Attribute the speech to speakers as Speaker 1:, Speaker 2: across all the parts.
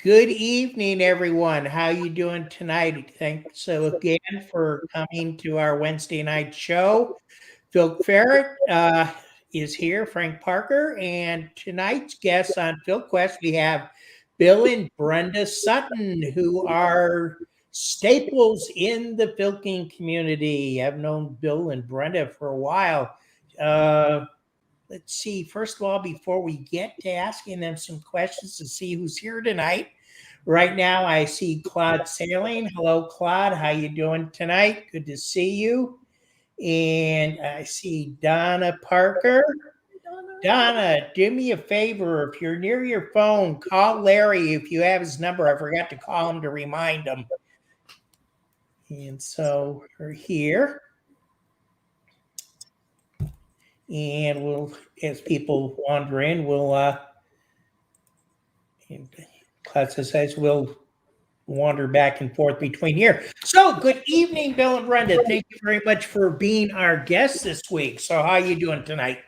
Speaker 1: Good evening, everyone. How you doing tonight? Thanks so again for coming to our Wednesday night show. Filk is here, Frank Parker, and tonight's guests on FilkQuest, we have Bill and Brenda Sutton, who are staples in the filking community. I've known Bill and Brenda for a while. Uh, let's see. First of all, before we get to asking them some questions to see who's here tonight, right now I see Claude Sailing. Hello, Claude. How you doing tonight? Good to see you. And I see Donna Parker. Donna, do me a favor. If you're near your phone, call Larry if you have his number. I forgot to call him to remind him. And so we're here. And we'll, as people wander in, we'll we'll wander back and forth between here. So, good evening, Bill and Brenda. Thank you very much for being our guests this week. So, how you doing tonight?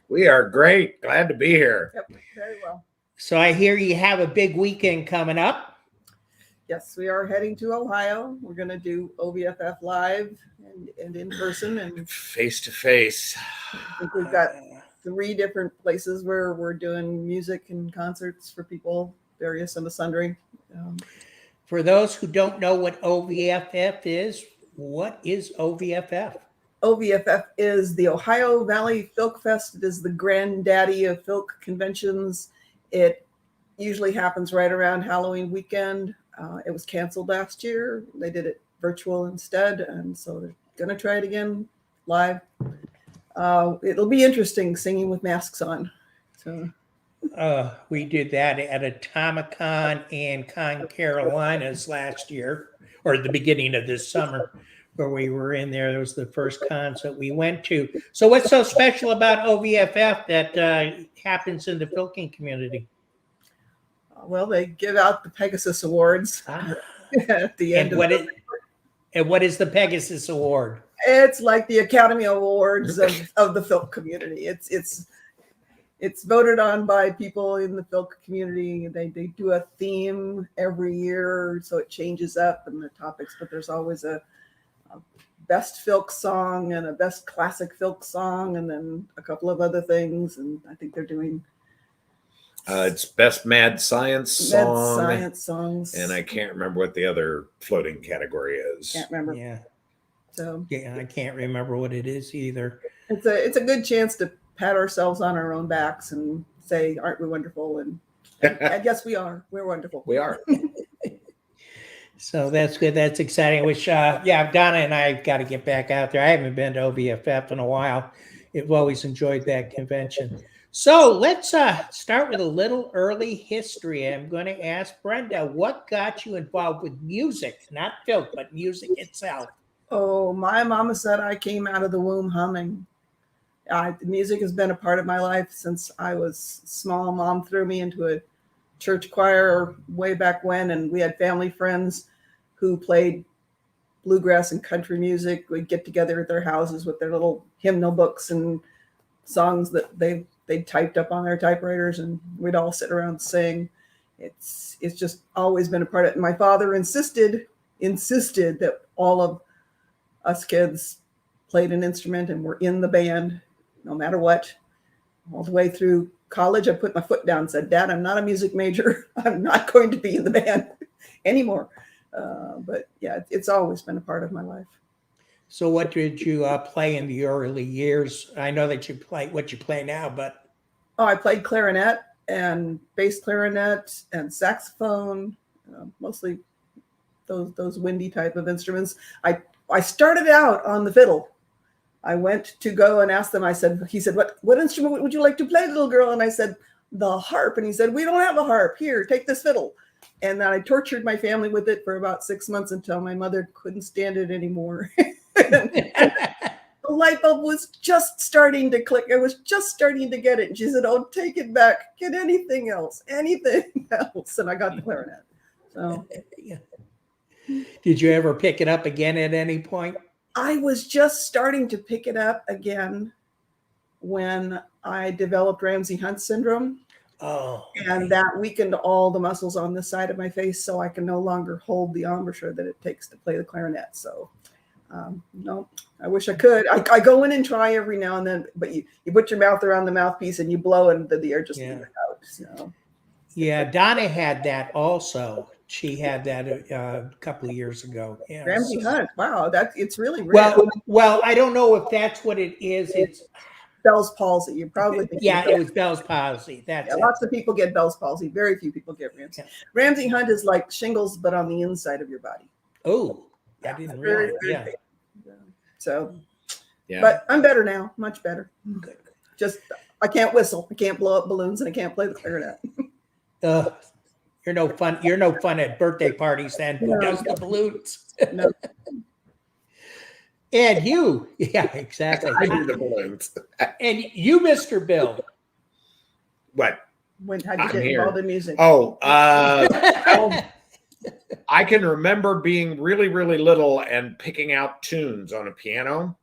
Speaker 2: We are great. Glad to be here.
Speaker 3: Yep, very well.
Speaker 1: So, I hear you have a big weekend coming up.
Speaker 3: Yes, we are heading to Ohio. We're going to do OVFF live and in person, and
Speaker 2: face to face.
Speaker 3: I think we've got 3 different places where we're doing music and concerts for people, various and sundry.
Speaker 1: For those who don't know what OVFF is, what is OVFF?
Speaker 3: OVFF is the Ohio Valley Filk Fest. It is the granddaddy of filk conventions. It usually happens right around Halloween weekend. It was canceled last year. They did it virtual instead, and so they're going to try it again live. It'll be interesting singing with masks on. So
Speaker 1: we did that at Atomicon and Con Carolinas last year, or the beginning of this summer, where we were in there. That was the first concert we went to. So what's so special about OVFF that happens in the filking community?
Speaker 3: Well, they give out the Pegasus Awards at the end.
Speaker 1: And what is the Pegasus Award?
Speaker 3: It's like the Academy Awards of the filk community. It's voted on by people in the filk community. They do a theme every year, so it changes up in the topics. But there's always a best filk song and a best classic filk song, and then a couple of other things. And I think they're doing.
Speaker 2: It's best mad science song.
Speaker 3: Mad science songs.
Speaker 2: And I can't remember what the other floating category is.
Speaker 3: Can't remember.
Speaker 1: Yeah.
Speaker 3: So
Speaker 1: yeah, I can't remember what it is either.
Speaker 3: It's a good chance to pat ourselves on our own backs and say, "Aren't we wonderful?" And yes, we are. We're wonderful.
Speaker 2: We are.
Speaker 1: So that's good. That's exciting. I wish, Donna and I got to get back out there. I haven't been to OVFF in a while. I've always enjoyed that convention. So let's start with a little early history. I'm going to ask Brenda, what got you involved with music? Not filk, but music itself.
Speaker 3: Oh, my mama said I came out of the womb humming. Music has been a part of my life since I was small. Mom threw me into a church choir way back when, and we had family friends who played bluegrass and country music. We'd get together at their houses with their little hymnal books and songs that they typed up on their typewriters, and we'd all sit around and sing. It's just always been a part of it. My father insisted that all of us kids played an instrument and were in the band no matter what. All the way through college, I put my foot down and said, "Dad, I'm not a music major. I'm not going to be in the band anymore." But yeah, it's always been a part of my life.
Speaker 1: So what did you play in the early years? I know that you play what you play now, but...
Speaker 3: I played clarinet and bass clarinet and saxophone, mostly those windy type of instruments. I started out on the fiddle. I went to go and ask them. He said, what instrument would you like to play, little girl? And I said, the harp. And he said, we don't have a harp. Here, take this fiddle. And then I tortured my family with it for about 6 months until my mother couldn't stand it anymore. The light bulb was just starting to click. I was just starting to get it. And she said, "Oh, take it back. Get anything else. And I got the clarinet. So,
Speaker 1: did you ever pick it up again at any point?
Speaker 3: I was just starting to pick it up again when I developed Ramsay Hunt syndrome.
Speaker 1: Oh,
Speaker 3: and that weakened all the muscles on this side of my face, so I can no longer hold the embouchure that it takes to play the clarinet. So no, I wish I could. I go in and try every now and then, but you put your mouth around the mouthpiece and you blow and the air just leaves it out. So.
Speaker 1: Yeah, Donna had that also. She had that a couple of years ago. Yeah.
Speaker 3: Ramsey Hunt. Wow, it's really rare.
Speaker 1: Well, I don't know if that's what it is. It's
Speaker 3: Bell's palsy. You're probably thinking.
Speaker 1: yeah, it was Bell's palsy. That's
Speaker 3: lots of people get Bell's palsy. Very few people get Ramsey. Yeah. Ramsey Hunt is like shingles, but on the inside of your body.
Speaker 1: Oh, I didn't realize. Yeah.
Speaker 3: So, yeah. But I'm better now. Much better. Good. Just I can't whistle. I can't blow up balloons, and I can't play the clarinet.
Speaker 1: You're no fun. You're no fun at birthday parties. Then who does the balloons? No. And you, yeah, exactly.
Speaker 2: I do the balloons.
Speaker 1: And you, Mr. Bill.
Speaker 2: What?
Speaker 3: How did you get involved in music?
Speaker 2: Oh, I can remember being really, really little and picking out tunes on a piano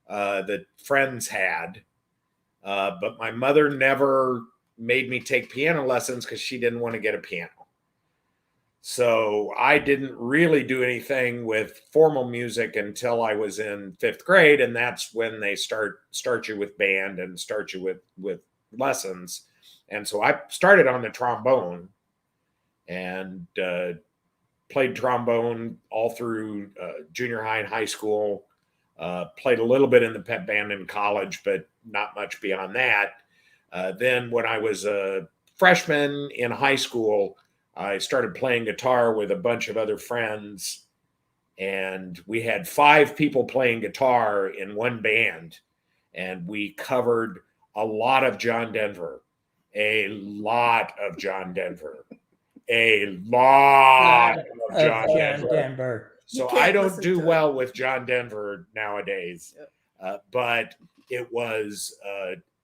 Speaker 2: that friends had. But my mother never made me take piano lessons because she didn't want to get a piano. So I didn't really do anything with formal music until I was in 5th grade. And that's when they start you with band and start you with lessons. And so I started on the trombone and played trombone all through junior high and high school. Played a little bit in the pep band in college, but not much beyond that. Then when I was a freshman in high school, I started playing guitar with a bunch of other friends, and we had 5 people playing guitar in one band, and we covered a lot of John Denver, a lot of John Denver. So I don't do well with John Denver nowadays, but it was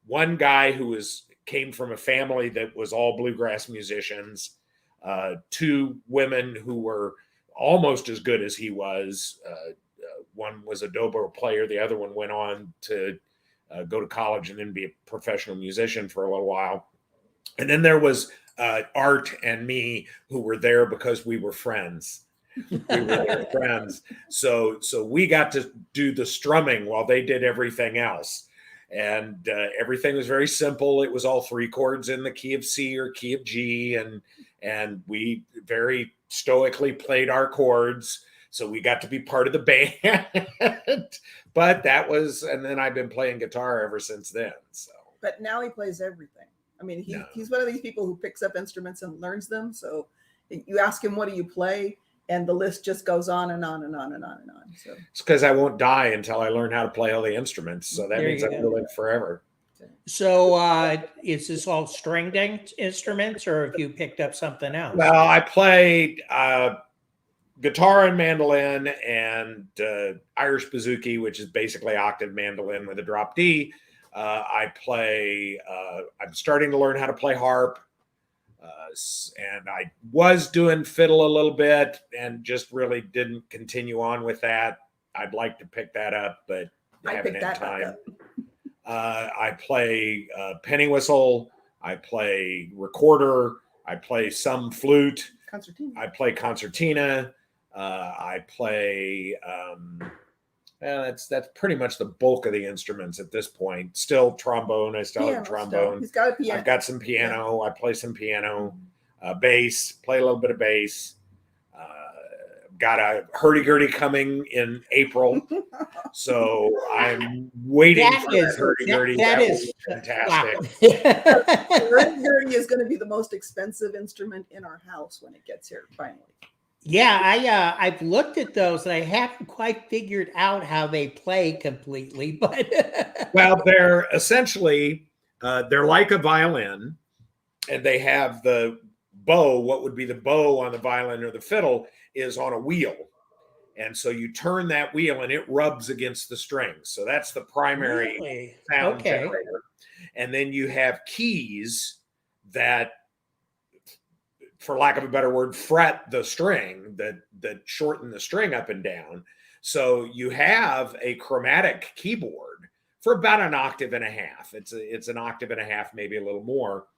Speaker 2: one guy who came from a family that was all bluegrass musicians. 2 women who were almost as good as he was. One was a dobro player. The other one went on to go to college and then be a professional musician for a little while. And then there was Art and me, who were there because we were friends. We were their friends. So we got to do the strumming while they did everything else. And everything was very simple. It was all 3 chords in the key of C or key of G, and we very stoically played our chords. So we got to be part of the band. But that was, and then I've been playing guitar ever since then. So.
Speaker 3: But now he plays everything. I mean, he's one of these people who picks up instruments and learns them. So you ask him, what do you play? And the list just goes on and on and on and on and on. So
Speaker 2: it's because I won't die until I learn how to play all the instruments. So that means I will live forever.
Speaker 1: So is this all stringed instruments, or have you picked up something else?
Speaker 2: Well, I played guitar and mandolin and Irish bouzouki, which is basically octave mandolin with a drop D. I'm starting to learn how to play harp. And I was doing fiddle a little bit and just really didn't continue on with that. I'd like to pick that up, but I haven't had time. I play penny whistle. I play recorder. I play some flute.
Speaker 3: Concertina.
Speaker 2: I play concertina. I play. That's pretty much the bulk of the instruments at this point. Still trombone. I still have trombone.
Speaker 3: He's got a piano.
Speaker 2: I've got some piano. I play some piano. Bass. Play a little bit of bass. Got a hurdy-gurdy coming in April, so I'm waiting for that hurdy-gurdy. That is fantastic.
Speaker 3: Wow. Hurdy-gurdy is going to be the most expensive instrument in our house when it gets here, finally.
Speaker 1: Yeah, I've looked at those and I haven't quite figured out how they play completely, but
Speaker 2: well, they're essentially they're like a violin, and they have the bow. What would be the bow on the violin or the fiddle is on a wheel, and so you turn that wheel and it rubs against the strings. So that's the primary sound generator, and then you have keys that, for lack of a better word, fret the string, that shorten the string up and down. So you have a chromatic keyboard for about an octave and a half. It's an octave and a half, maybe a little more.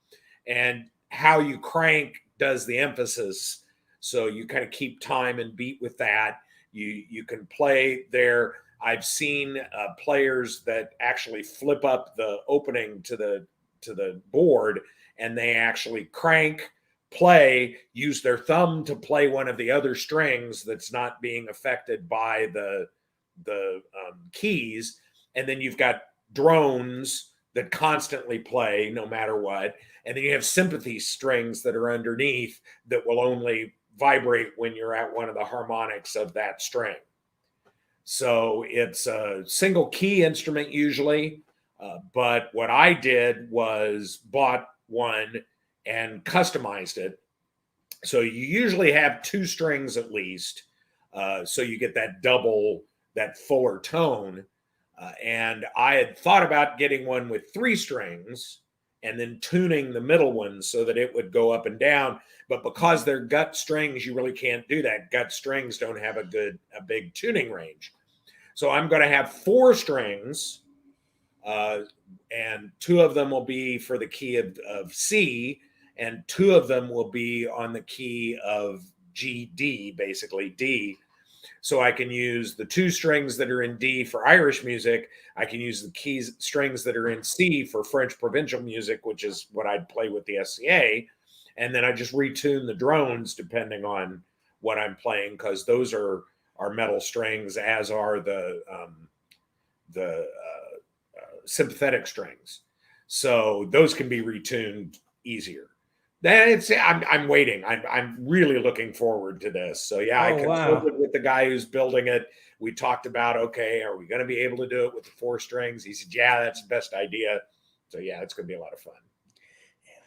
Speaker 2: and how you crank does the emphasis. So you kind of keep time and beat with that. You can play there. I've seen players that actually flip up the opening to the board, and they actually crank, play, use their thumb to play one of the other strings that's not being affected by the keys, and then you've got drones that constantly play no matter what, and then you have sympathy strings that are underneath that will only vibrate when you're at one of the harmonics of that string. So it's a single key instrument usually, but what I did was bought one and customized it. So you usually have 2 strings at least, so you get that double, that fuller tone. And I had thought about getting one with 3 strings and then tuning the middle one so that it would go up and down. But because they're gut strings, you really can't do that. Gut strings don't have a big tuning range. So I'm going to have 4 strings, and 2 of them will be for the key of C, and 2 of them will be on the key of G, D, basically D. So I can use the 2 strings that are in D for Irish music. I can use the strings that are in C for French provincial music, which is what I'd play with the SCA. And then I just retune the drones depending on what I'm playing, because those are metal strings, as are the sympathetic strings. So those can be retuned easier. Then I'm waiting. I'm really looking forward to this. So yeah, I consulted with the guy who's building it. We talked about, okay, are we going to be able to do it with the 4 strings? He said, yeah, that's the best idea. So yeah, it's going to be a lot of fun.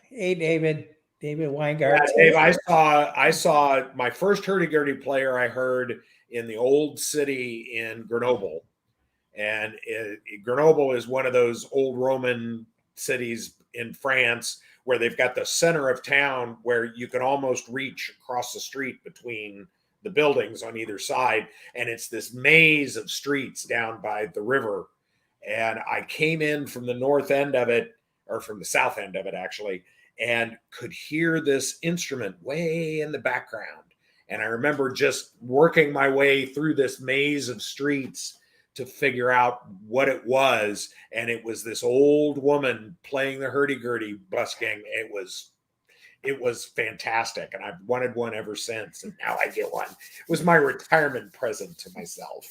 Speaker 1: Hey, David Weingart.
Speaker 2: Yeah, Dave, I saw my first hurdy-gurdy player I heard in the old city in Grenoble. And Grenoble is one of those old Roman cities in France where they've got the center of town where you can almost reach across the street between the buildings on either side. And it's this maze of streets down by the river. And I came in from the north end of it, or from the south end of it, actually, and could hear this instrument way in the background. And I remember just working my way through this maze of streets to figure out what it was. And it was this old woman playing the hurdy-gurdy busking. It was fantastic. And I've wanted one ever since. And now I get one. It was my retirement present to myself.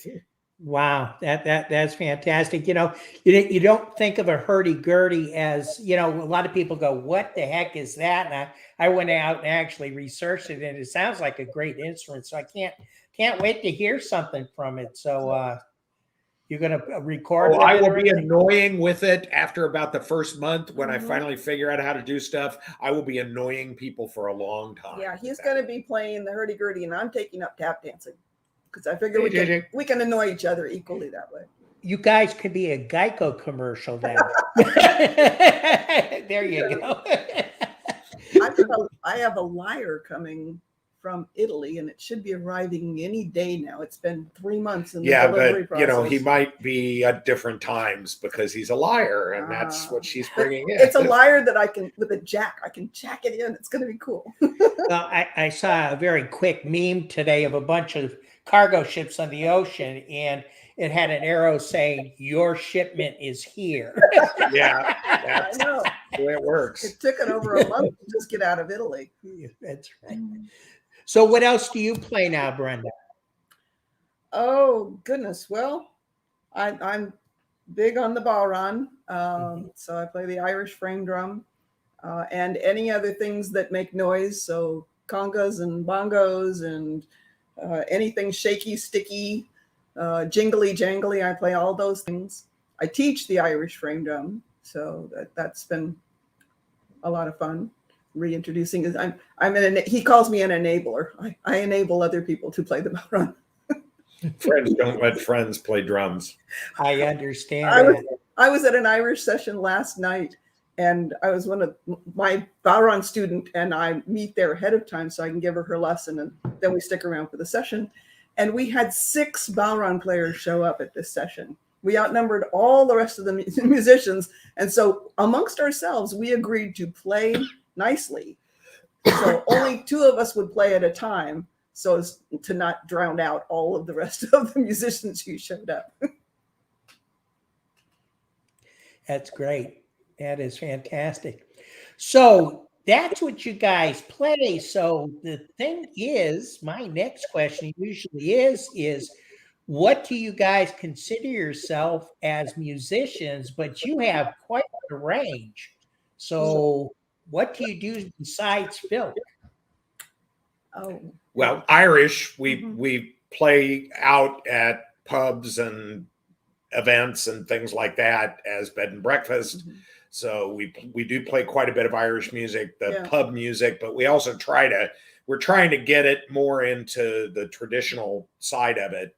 Speaker 1: Wow, that's fantastic. You know, you don't think of a hurdy-gurdy as, you know, a lot of people go, what the heck is that? And I went out and actually researched it, and it sounds like a great instrument. So I can't wait to hear something from it. So you're going to record it?
Speaker 2: I will be annoying with it after about the first month when I finally figure out how to do stuff. I will be annoying people for a long time.
Speaker 3: Yeah, he's going to be playing the hurdy-gurdy, and I'm taking up tap dancing. Because I figure we can annoy each other equally that way.
Speaker 1: You guys could be a Geico commercial then. There you go.
Speaker 3: I have a lyre coming from Italy, and it should be arriving any day now. It's been 3 months in the delivery process.
Speaker 2: You know, he might be at different times because he's a liar, and that's what she's bringing in.
Speaker 3: It's a lyre that I can, with a jack, I can jack it in. It's going to be cool.
Speaker 1: Well, I saw a very quick meme today of a bunch of cargo ships on the ocean, and it had an arrow saying, "Your shipment is here."
Speaker 2: Yeah,
Speaker 3: I know.
Speaker 2: The way it works.
Speaker 3: It took it over a month to just get out of Italy.
Speaker 1: That's right. So what else do you play now, Brenda?
Speaker 3: Oh, goodness. Well, I'm big on the ballron. So I play the Irish frame drum and any other things that make noise. So congas and bongos and anything shaky, sticky, jingly, jangly. I play all those things. I teach the Irish frame drum. So that's been a lot of fun. Reintroducing is he calls me an enabler. I enable other people to play the ballron.
Speaker 2: Friends don't let friends play drums.
Speaker 1: I understand.
Speaker 3: I was at an Irish session last night, and I was one of my ballron student, and I meet there ahead of time so I can give her lesson, and then we stick around for the session. And we had 6 ballron players show up at this session. We outnumbered all the rest of the musicians, and so amongst ourselves, we agreed to play nicely. So only two of us would play at a time, so as to not drown out all of the rest of the musicians who showed up.
Speaker 1: That's great. That is fantastic. So that's what you guys play. So the thing is, my next question usually is what do you guys consider yourself as musicians? But you have quite a range. So what do you do besides Filk?
Speaker 3: Oh,
Speaker 2: Well, Irish, we
Speaker 3: Mhm.
Speaker 2: we play out at pubs and events and things like that as bed and breakfast.
Speaker 3: Mhm.
Speaker 2: So we do play quite a bit of Irish music, the
Speaker 3: Yeah.
Speaker 2: pub music, but we also we're trying to get it more into the traditional side of it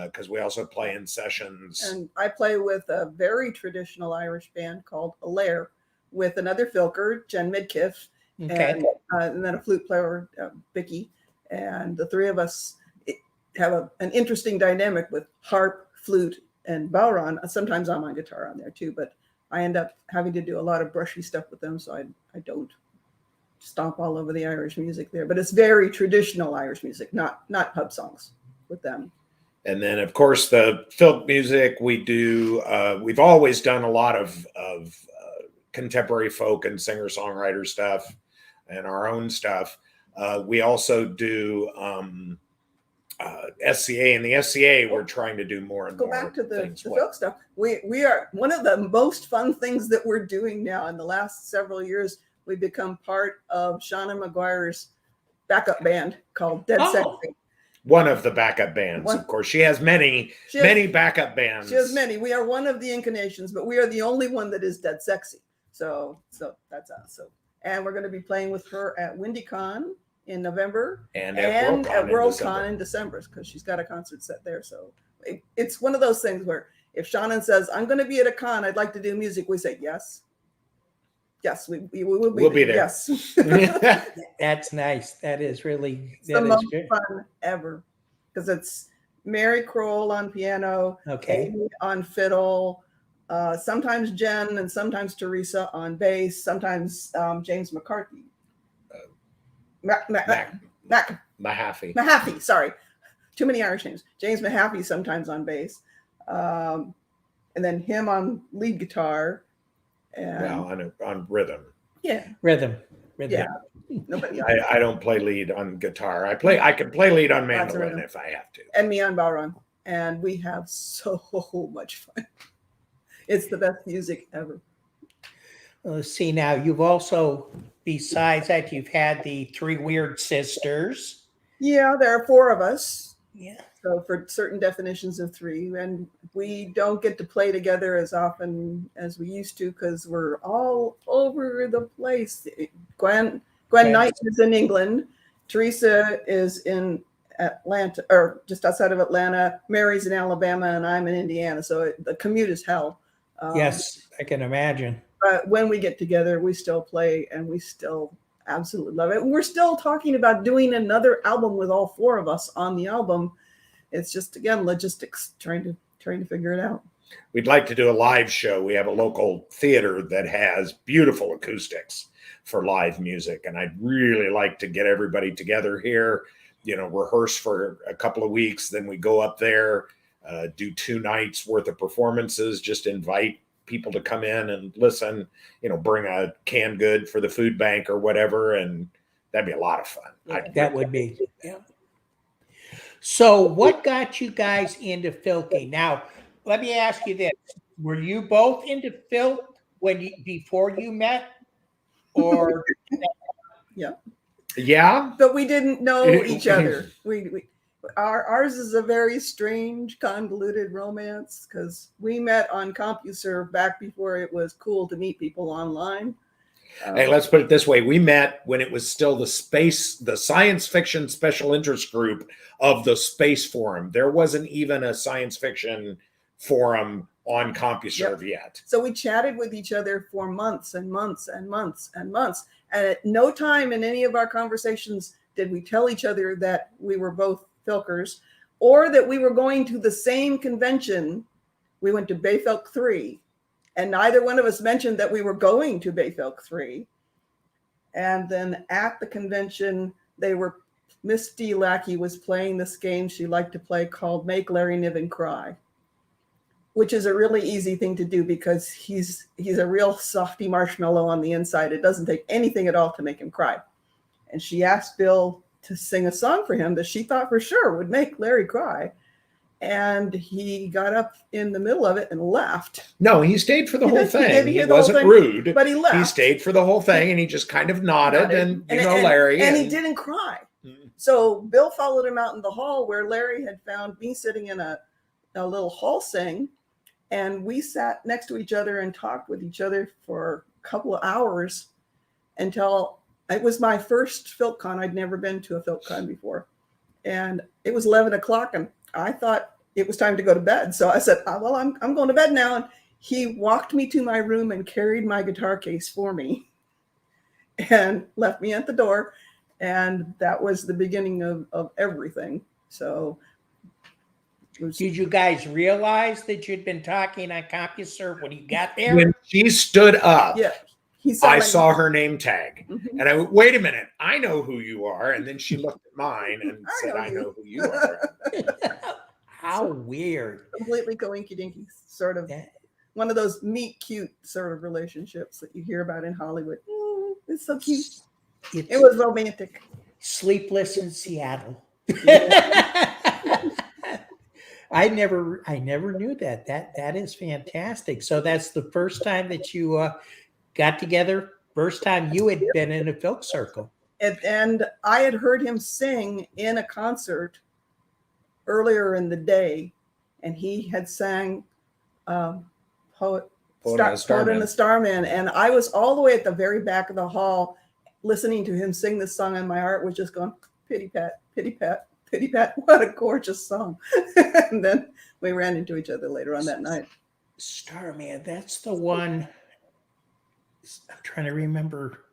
Speaker 2: because we also play in sessions.
Speaker 3: And I play with a very traditional Irish band called Alair, with another filker, Jen Midkiff,
Speaker 1: Okay.
Speaker 3: and then a flute player, Vicky. And the three of us have an interesting dynamic with harp, flute, and bowron. Sometimes I'm on guitar on there too, but I end up having to do a lot of brushy stuff with them, so I don't stomp all over the Irish music there. But it's very traditional Irish music, not pub songs with them.
Speaker 2: And then, of course, the folk music we do. We've always done a lot of contemporary folk and singer-songwriter stuff, and our own stuff. We also do SCA, and the SCA we're trying to do more and
Speaker 3: Go
Speaker 2: more.
Speaker 3: back to the
Speaker 2: things.
Speaker 3: folk stuff. We are one of the most fun things that we're doing now. In the last several years, we've become part of Shauna McGuire's backup band called Dead Sexy.
Speaker 2: One of the backup bands, of course. She has many backup bands.
Speaker 3: She has many. We are one of the incarnations, but we are the only one that is Dead Sexy. So that's us. So, and we're going to be playing with her at WindyCon in November
Speaker 2: and at
Speaker 3: WorldCon in December because she's got a concert set there. So it's one of those things where if Shannon says, I'm going to be at a con, I'd like to do music, we say yes. Yes, we will be,
Speaker 2: we'll be there.
Speaker 3: Yes.
Speaker 1: That's nice. That is really
Speaker 3: it's the most fun ever because it's Mary Kroll on piano,
Speaker 1: okay,
Speaker 3: Amy on fiddle, sometimes Jen and sometimes Teresa on bass, sometimes James McCarthy. Mahaffey, sorry. Too many Irish names. James Mahaffey sometimes on bass. And then him on lead guitar. And
Speaker 2: on rhythm.
Speaker 3: Yeah.
Speaker 1: Rhythm.
Speaker 3: Yeah. Nobody else.
Speaker 2: I don't play lead on guitar. I can play lead on mandolin if I have to.
Speaker 3: And me on bowron. And we have so much fun. It's the best music ever.
Speaker 1: Let's see now. You've also, besides that, you've had the Three Weird Sisters.
Speaker 3: Yeah, there are four of us.
Speaker 1: Yeah.
Speaker 3: So for certain definitions of three, and we don't get to play together as often as we used to because we're all over the place. Gwen Knight is in England. Teresa is in Atlanta, or just outside of Atlanta. Mary's in Alabama, and I'm in Indiana. So the commute is hell.
Speaker 1: Yes, I can imagine.
Speaker 3: But when we get together, we still play, and we still absolutely love it. And we're still talking about doing another album with all four of us on the album. It's just, again, logistics, trying to figure it out.
Speaker 2: We'd like to do a live show. We have a local theater that has beautiful acoustics for live music, and I'd really like to get everybody together here, rehearse for a couple of weeks, then we go up there, do 2 nights worth of performances, just invite people to come in and listen, bring a canned good for the food bank or whatever, and that'd be a lot of fun.
Speaker 3: Yeah,
Speaker 1: that would be. Yeah. So what got you guys into filking? Now, let me ask you this. Were you both into filk before you met? Or
Speaker 2: yeah.
Speaker 3: But we didn't know each other. Ours is a very strange, convoluted romance because we met on CompuServe back before it was cool to meet people online.
Speaker 2: Hey, let's put it this way. We met when it was still the science fiction special interest group of the Space Forum. There wasn't even a science fiction forum on CompuServe yet.
Speaker 3: So we chatted with each other for months and months and months and months. And at no time in any of our conversations did we tell each other that we were both filkers or that we were going to the same convention. We went to BayFilk 3. And neither one of us mentioned that we were going to BayFilk 3. And then at the convention, Misty Lackey was playing this game she liked to play called Make Larry Niven Cry, which is a really easy thing to do because he's a real softy marshmallow on the inside. It doesn't take anything at all to make him cry. And she asked Bill to sing a song for him that she thought for sure would make Larry cry. And he got up in the middle of it and left.
Speaker 2: No, he stayed for the whole thing. He
Speaker 3: the whole
Speaker 2: wasn't
Speaker 3: thing,
Speaker 2: rude,
Speaker 3: but he left.
Speaker 2: He stayed for the whole thing, and he just kind of nodded. And Larry.
Speaker 3: And he didn't cry. So Bill followed him out in the hall where Larry had found me sitting in a little hall sing. And we sat next to each other and talked with each other for a couple of hours until it was my first FilkCon. I'd never been to a FilkCon before. And it was 11 o'clock, and I thought it was time to go to bed. So I said, well, I'm going to bed now. And he walked me to my room and carried my guitar case for me and left me at the door. And that was the beginning of everything. So
Speaker 1: did you guys realize that you'd been talking on CompuServe when you got there?
Speaker 2: When she stood up,
Speaker 3: yeah,
Speaker 2: I saw her name tag.
Speaker 3: Mm-hmm.
Speaker 2: And I went, wait a minute, I know who you are. And then she looked at mine and said, I know who you are.
Speaker 1: How weird.
Speaker 3: Completely coinky-dinky, sort of one of those meet cute sort of relationships that you hear about in Hollywood. It's so cute. It was romantic.
Speaker 1: Sleepless in Seattle. I never knew that. That is fantastic. So that's the first time that you got together. First time you had been in a Filk circle.
Speaker 3: And I had heard him sing in a concert earlier in the day, and he had sang Poet and the Starman. And I was all the way at the very back of the hall listening to him sing this song, and my heart was just going, pity pat, pity pat, pity pat. What a gorgeous song. And then we ran into each other later on that night.
Speaker 1: Starman, that's the one. I'm trying to remember.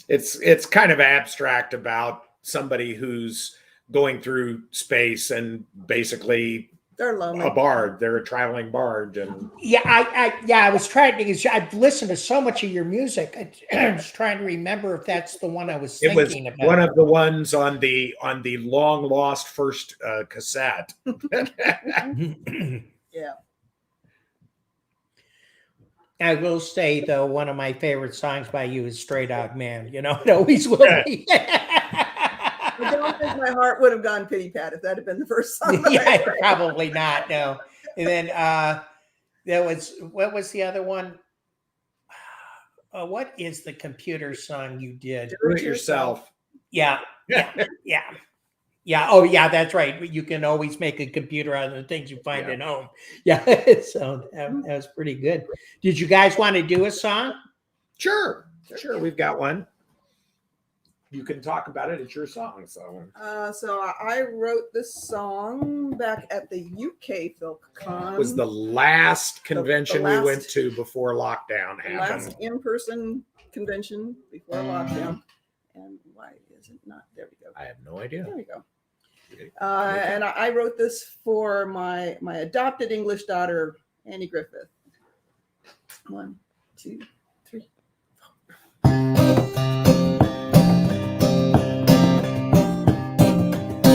Speaker 2: It's kind of abstract about somebody who's going through space and basically
Speaker 3: they're lonely.
Speaker 2: A bard. They're a traveling bard. And
Speaker 1: I was trying to. I've listened to so much of your music. I was trying to remember if that's the one I was thinking about.
Speaker 2: One of the ones on the long lost first cassette.
Speaker 3: Yeah.
Speaker 1: I will say though, one of my favorite songs by you is "Stray Dog Man." You know, it always will be.
Speaker 3: I don't think my heart would have gone pity pat if that had been the first song.
Speaker 1: Yeah, probably not. No. And then what was the other one? What is the computer song you did?
Speaker 2: Do it yourself.
Speaker 1: Yeah. Oh, yeah, that's right. You can always make a computer out of the things you find at home. Yeah. So that was pretty good. Did you guys want to do a song?
Speaker 2: Sure. We've got one. You can talk about it. It's your song. So
Speaker 3: I wrote this song back at the UK FilkCon.
Speaker 2: It was the last convention we went to before lockdown happened.
Speaker 3: Last in-person convention before lockdown. And why is it not? There we go.
Speaker 2: I have no idea.
Speaker 3: There we go. And I wrote this for my adopted English daughter, Annie Griffith. 1, 2, 3, 4.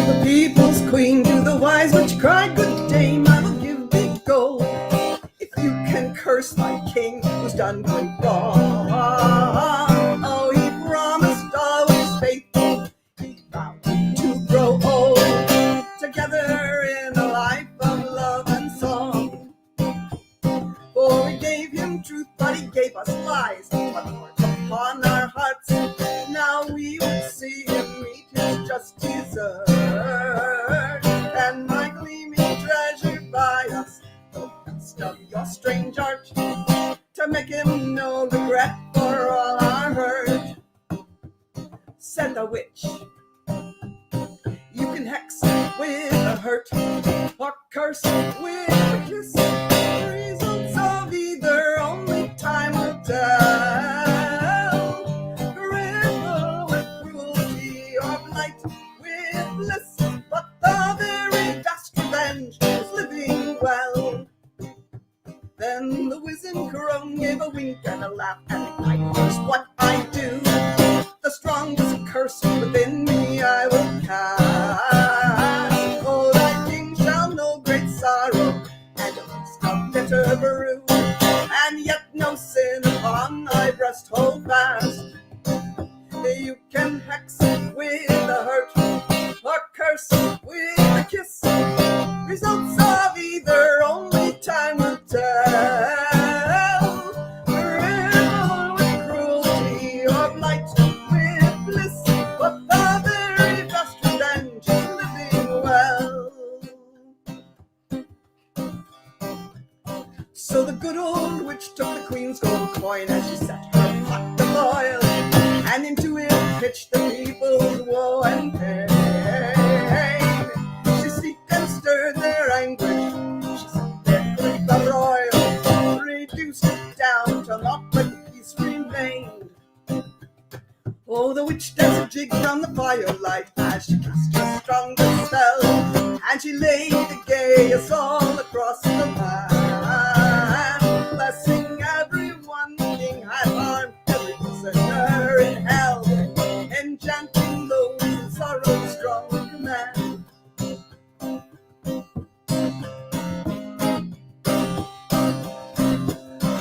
Speaker 3: The people's queen, to the wise witch cried, good dame, I will give thee gold if you can curse my king who's done great wrong. Oh, he promised always faithful, he vowed to grow old together in a life of love and song. For we gave him truth, but he gave us lies, but upon our hearts now we will see him meet his just desert. And my gleaming treasure by us, the best of your strange art, to make him no regret for all our hurt. Said the witch, you can hex with a hurt, or curse with a kiss. The results of either only time will tell. Riddle with cruelty or blight with bliss, but the very best revenge is living well. Then the wizened crone gave a wink and a laugh, and I, here's what I do. curse within me I will cast. Oh, thy king shall know great sorrow, and a least of bitter brew, and yet no sin upon thy breast hold fast. You can hex with a hurt, or curse with a kiss. Results of either only time will tell. Riddle with cruelty or blight with bliss, but the very best revenge is living well. So the good old witch took the queen's gold coin as she set her pot to boil, and into it pitched the people's woe and pain. She steeped and stirred their anguish, she set their grief abroil, reduced it down to naught but peace remained. Oh, the witch danced a jig round the firelight as she cast her strongest spell, and she laid the gayest all across the land, blessing everyone the king had harmed, every prisoner in hell, enchanting those in sorrow's strong command.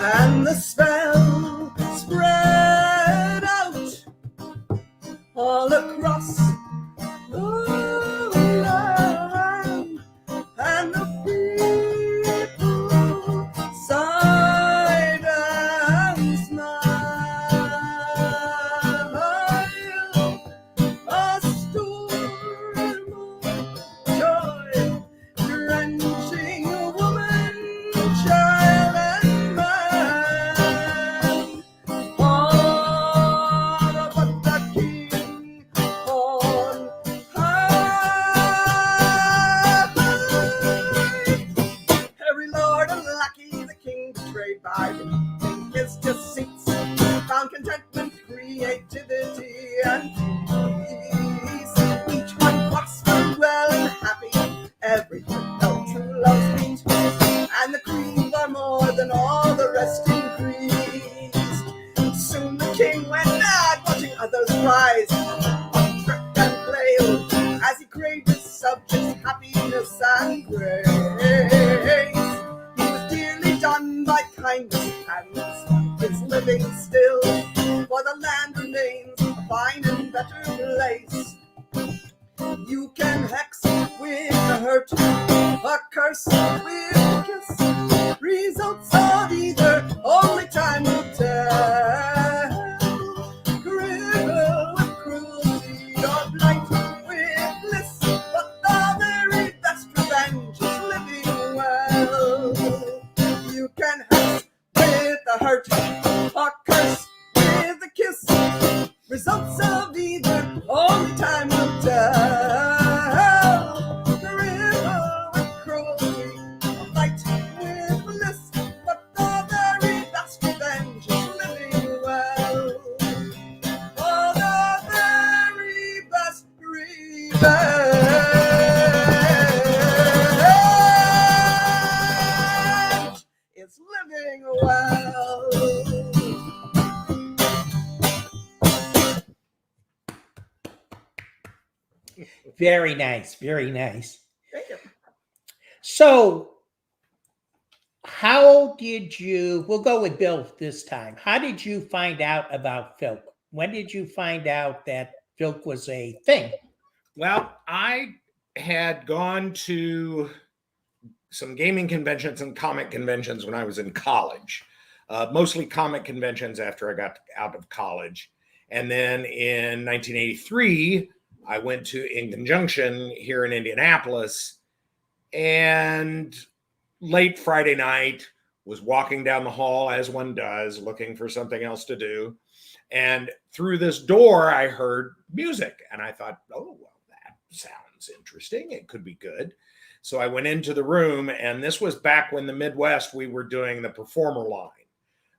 Speaker 3: And the spell spread out all across the land, and the people sighed and smiled. A storm of joy, drenching woman, child, and man. All but the king on high. Every lord and lackey the king betrayed by his deceits found contentment, creativity, and peace. Each one prospered well and happy, every one felt true love's beat, and the queen far more than all the rest increased. Soon the king went mad, watching others rise, on trick and play, as he craved his subjects' happiness and grace. He was dearly done by kindness, and is living still, for the land remains a fine and better place. You can hex with a hurt, a curse with a kiss. Results of either only time will tell. Cripple with cruelty or blight with bliss, but the very best revenge is living well. You can hex with a hurt, a curse with a kiss. Results of either only time will tell. Cripple with cruelty or blight with bliss, but the very best revenge is living well. For the very best revenge is living well.
Speaker 1: Very nice. Very nice.
Speaker 3: Thank you.
Speaker 1: So, how did you? We'll go with Bill this time. How did you find out about Filk? When did you find out that Filk was a thing?
Speaker 2: Well, I had gone to some gaming conventions and comic conventions when I was in college, mostly comic conventions after I got out of college. And then in 1983, I went to In Conjunction here in Indianapolis, and late Friday night was walking down the hall as one does, looking for something else to do. And through this door, I heard music, and I thought, oh, well, that sounds interesting. It could be good. So I went into the room, and this was back when the Midwest, we were doing the performer line,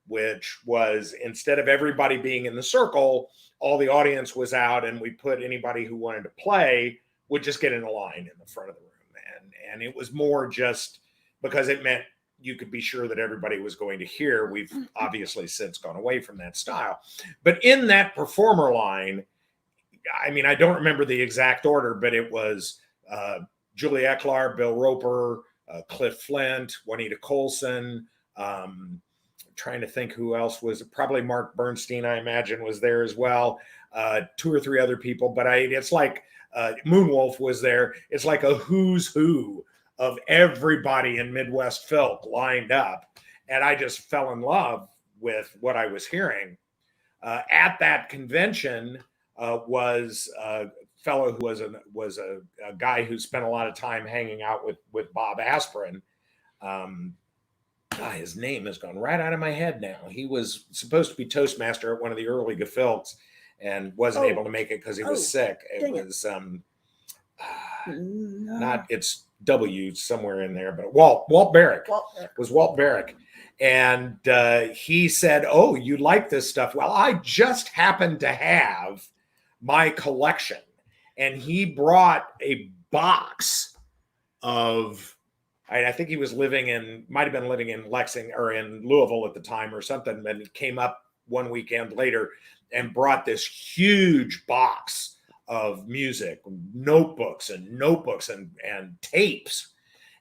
Speaker 2: which was, instead of everybody being in the circle, all the audience was out, and we put anybody who wanted to play would just get in a line in the front of the room. And it was more just because it meant you could be sure that everybody was going to hear. We've obviously since gone away from that style. But in that performer line, I mean, I don't remember the exact order, but it was Julie Ecklar, Bill Roper, Cliff Flint, Juanita Colson. Trying to think who else was, probably Mark Bernstein, I imagine, was there as well. 2 or 3 other people, but it's like Moonwolf was there. It's like a who's who of everybody in Midwest Filk lined up. And I just fell in love with what I was hearing. At that convention was a fellow who was a guy who spent a lot of time hanging out with Bob Aspirin. His name has gone right out of my head now. He was supposed to be Toastmaster at one of the early Gefilks and wasn't able to make it because he was sick. It was not, it's W somewhere in there, but Walt Barrick. Was Walt Barrick. And he said, "Oh, you like this stuff? Well, I just happened to have my collection." And he brought a box of, I think he was might have been living in Lexington or in Louisville at the time or something, and came up one weekend later and brought this huge box of music, notebooks and tapes.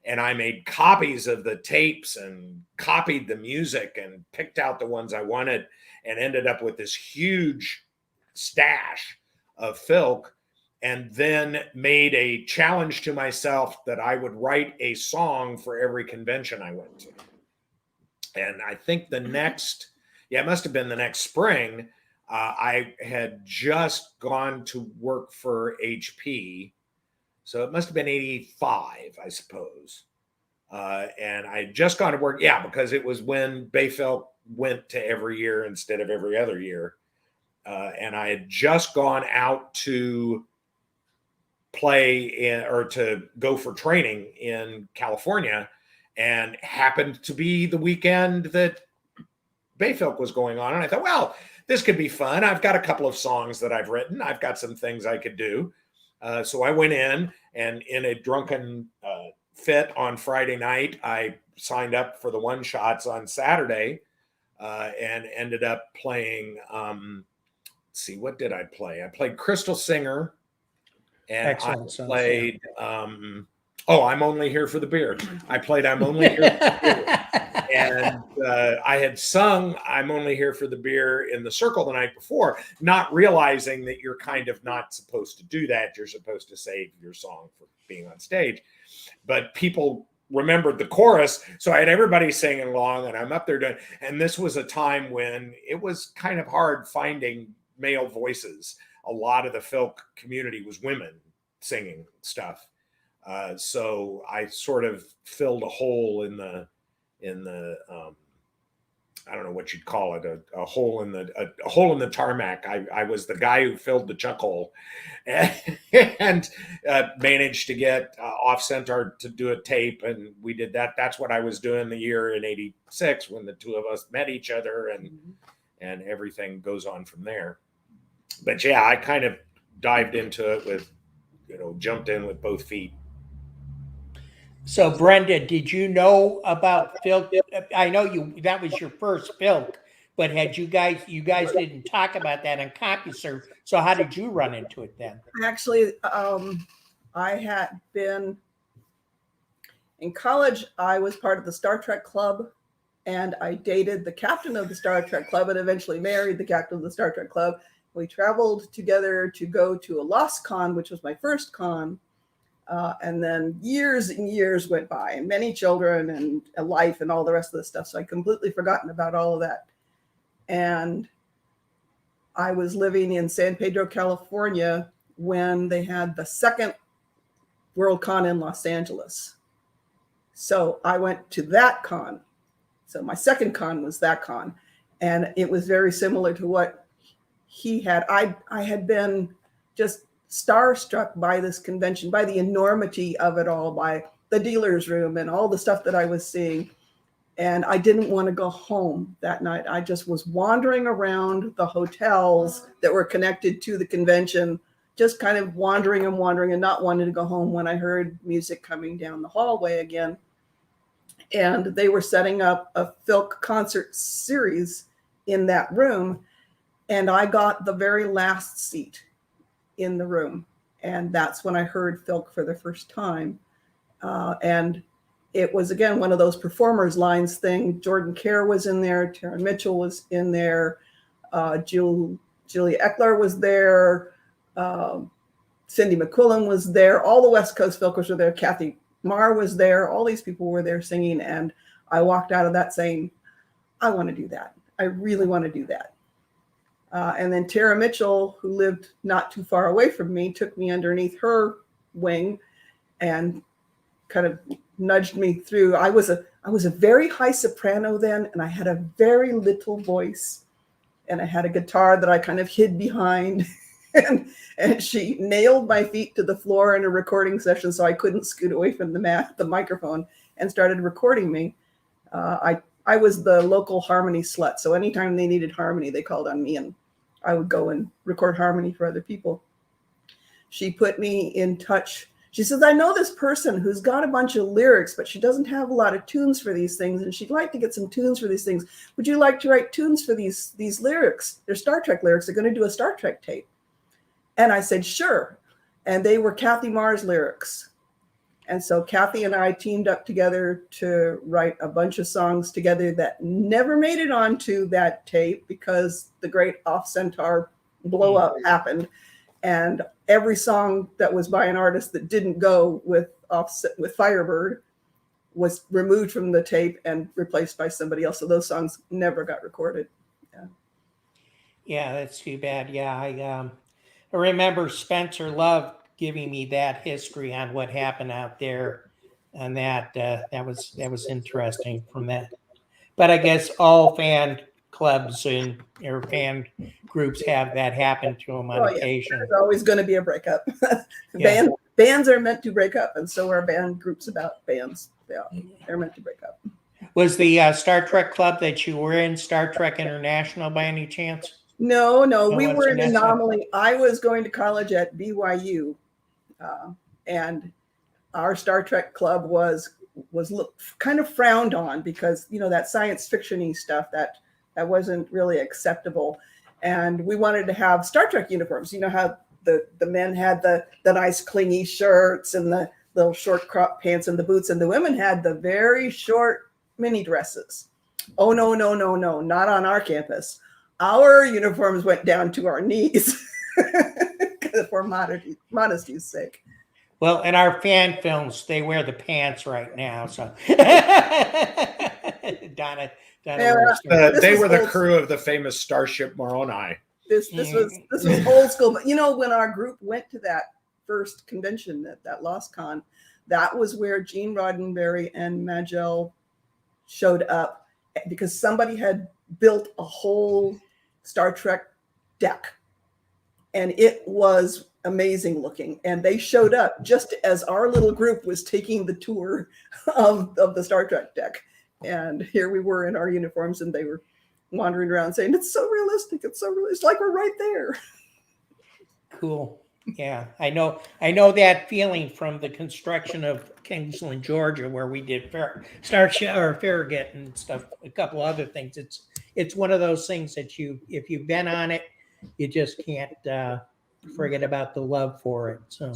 Speaker 2: And I made copies of the tapes and copied the music and picked out the ones I wanted and ended up with this huge stash of Filk, and then made a challenge to myself that I would write a song for every convention I went to. And I think it must have been the next spring, I had just gone to work for HP. So it must have been 85, I suppose. And I had just gone to work, because it was when BayFilk went to every year instead of every other year. And I had just gone out to play or to go for training in California, and happened to be the weekend that BayFilk was going on. And I thought, well, this could be fun. I've got a couple of songs that I've written. I've got some things I could do. So I went in, and in a drunken fit on Friday night, I signed up for the one shots on Saturday and ended up playing. Let's see, what did I play? I played Crystal Singer, and
Speaker 1: Excellent
Speaker 2: I played. I'm Only Here for the Beer. I played I'm Only Here for the Beer. And I had sung I'm Only Here for the Beer in the circle the night before, not realizing that you're kind of not supposed to do that. You're supposed to save your song for being on stage. But people remembered the chorus, so I had everybody singing along, and I'm up there doing. And this was a time when it was kind of hard finding male voices. A lot of the Filk community was women singing stuff. So I sort of filled a hole in the I don't know what you'd call it, a hole in the tarmac. I was the guy who filled the chuck hole, and managed to get Off Center to do a tape, and we did that. That's what I was doing the year in '86 when the two of us met each other, and everything goes on from there. But yeah, I kind of dived into it with, jumped in with both feet.
Speaker 1: So Brenda, did you know about Filk? I know that was your first Filk, but you guys didn't talk about that on CompuServe. So how did you run into it then?
Speaker 3: Actually, I had been in college. I was part of the Star Trek club, and I dated the captain of the Star Trek club and eventually married the captain of the Star Trek club. We traveled together to go to a Lost Con, which was my first con. And then years and years went by, and many children and a life and all the rest of the stuff. So I completely forgotten about all of that. And I was living in San Pedro, California, when they had the second World Con in Los Angeles. So I went to that con. So my second con was that con. And it was very similar to what he had. I had been just starstruck by this convention, by the enormity of it all, by the dealer's room and all the stuff that I was seeing. And I didn't want to go home that night. I just was wandering around the hotels that were connected to the convention, just kind of wandering and not wanting to go home when I heard music coming down the hallway again. And they were setting up a Filk concert series in that room. And I got the very last seat in the room. And that's when I heard Filk for the first time. And it was, again, one of those performers lines thing. Jordan Kerr was in there. Tara Mitchell was in there. Julia Eckler was there. Cindy McQuillan was there. All the West Coast Filkers were there. Kathy Marr was there. All these people were there singing. And I walked out of that saying, I want to do that. I really want to do that. And then Tara Mitchell, who lived not too far away from me, took me underneath her wing and kind of nudged me through. I was a very high soprano then, and I had a very little voice, and I had a guitar that I kind of hid behind. And she nailed my feet to the floor in a recording session so I couldn't scoot away from the microphone, and started recording me. I was the local harmony slut. So anytime they needed harmony, they called on me, and I would go and record harmony for other people. She put me in touch. She says, I know this person who's got a bunch of lyrics, but she doesn't have a lot of tunes for these things, and she'd like to get some tunes for these things. Would you like to write tunes for these lyrics? They're Star Trek lyrics. They're going to do a Star Trek tape. And I said, sure. And they were Kathy Marr's lyrics. And so Kathy and I teamed up together to write a bunch of songs together that never made it onto that tape because the great Off Centaur blow up happened. And every song that was by an artist that didn't go with Firebird was removed from the tape and replaced by somebody else. So those songs never got recorded.
Speaker 1: Yeah, that's too bad. Yeah, I remember Spencer Love giving me that history on what happened out there, and that was interesting from that. But I guess all fan clubs or fan groups have that happen to them on occasion.
Speaker 3: There's always going to be a breakup. Bands are meant to break up, and so are band groups about bands. They're meant to break up.
Speaker 1: Was the Star Trek club that you were in Star Trek International by any chance?
Speaker 3: No, we were an anomaly. I was going to college at BYU, and our Star Trek club was kind of frowned on because, that science fiction-y stuff that wasn't really acceptable. And we wanted to have Star Trek uniforms. You know how the men had the nice clingy shirts and the little short crop pants and the boots, and the women had the very short mini dresses. Oh, no, not on our campus. Our uniforms went down to our knees for modesty's sake.
Speaker 1: Well, in our fan films, they wear the pants right now. So Donna
Speaker 2: they were the crew of the famous Starship Moroni.
Speaker 3: This was old school. But when our group went to that first convention, that Lost Con, that was where Gene Roddenberry and Magell showed up because somebody had built a whole Star Trek deck, and it was amazing looking. And they showed up just as our little group was taking the tour of the Star Trek deck. And here we were in our uniforms, and they were wandering around saying, "It's so realistic. It's so real. It's like we're right there."
Speaker 1: Cool. Yeah, I know that feeling from the construction of Kingsland, Georgia, where we did Farragut and stuff, a couple other things. It's one of those things that if you've been on it, you just can't forget about the love for it. So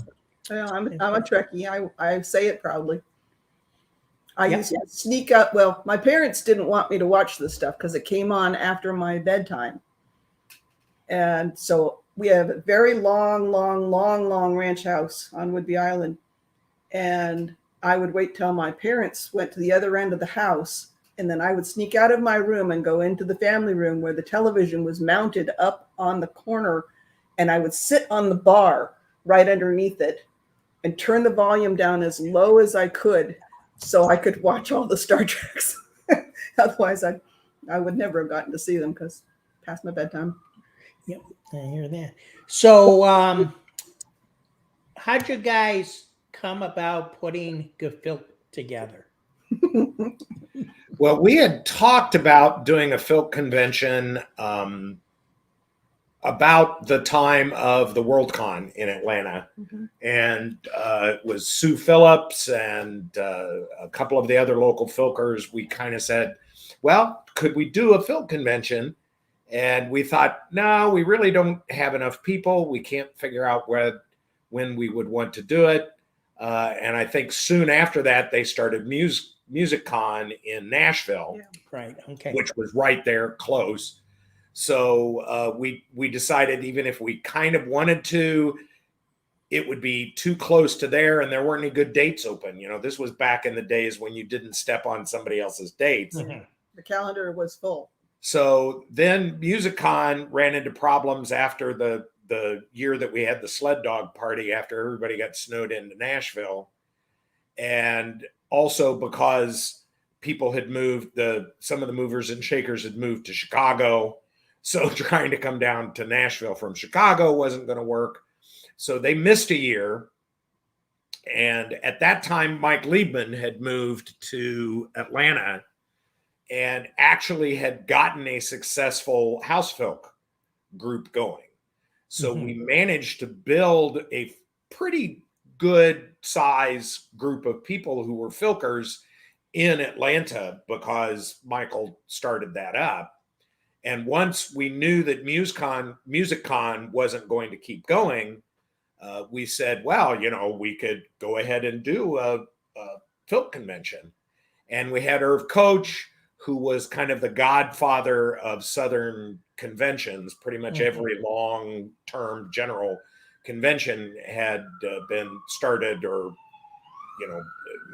Speaker 3: I'm a Trekkie. I say it proudly. I used to sneak up. Well, my parents didn't want me to watch this stuff because it came on after my bedtime, and so we have a very long ranch house on Whidbey Island. And I would wait till my parents went to the other end of the house. And then I would sneak out of my room and go into the family room where the television was mounted up on the corner. And I would sit on the bar right underneath it and turn the volume down as low as I could so I could watch all the Star Treks. Otherwise, I would never have gotten to see them because past my bedtime.
Speaker 1: Yep, I hear that. So, how'd you guys come about putting Filk together?
Speaker 2: Well, we had talked about doing a Filk convention about the time of the WorldCon in Atlanta. Mm-hmm. And it was Sue Phillips and a couple of the other local Filkers. We kind of said, well, could we do a Filk convention? And we thought, no, we really don't have enough people. We can't figure out when we would want to do it. And I think soon after that, they started MusicCon in Nashville,
Speaker 1: Right. Okay.
Speaker 2: which was right there close. So we decided even if we kind of wanted to, it would be too close to there, and there weren't any good dates open. This was back in the days when you didn't step on somebody else's dates.
Speaker 1: Mhm.
Speaker 3: The calendar was full.
Speaker 2: So then MusicCon ran into problems after the year that we had the sled dog party after everybody got snowed into Nashville. And also because people had moved, some of the movers and shakers had moved to Chicago. So trying to come down to Nashville from Chicago wasn't going to work. So they missed a year. And at that time, Mike Liebman had moved to Atlanta and actually had gotten a successful house filk group going. So we managed to build a pretty good size group of people who were filkers in Atlanta because Michael started that up. And once we knew that MusicCon wasn't going to keep going, we said, well, we could go ahead and do a Filk convention. And we had Irv Coach, who was kind of the godfather of Southern conventions. Pretty much every long-term general convention had been started or,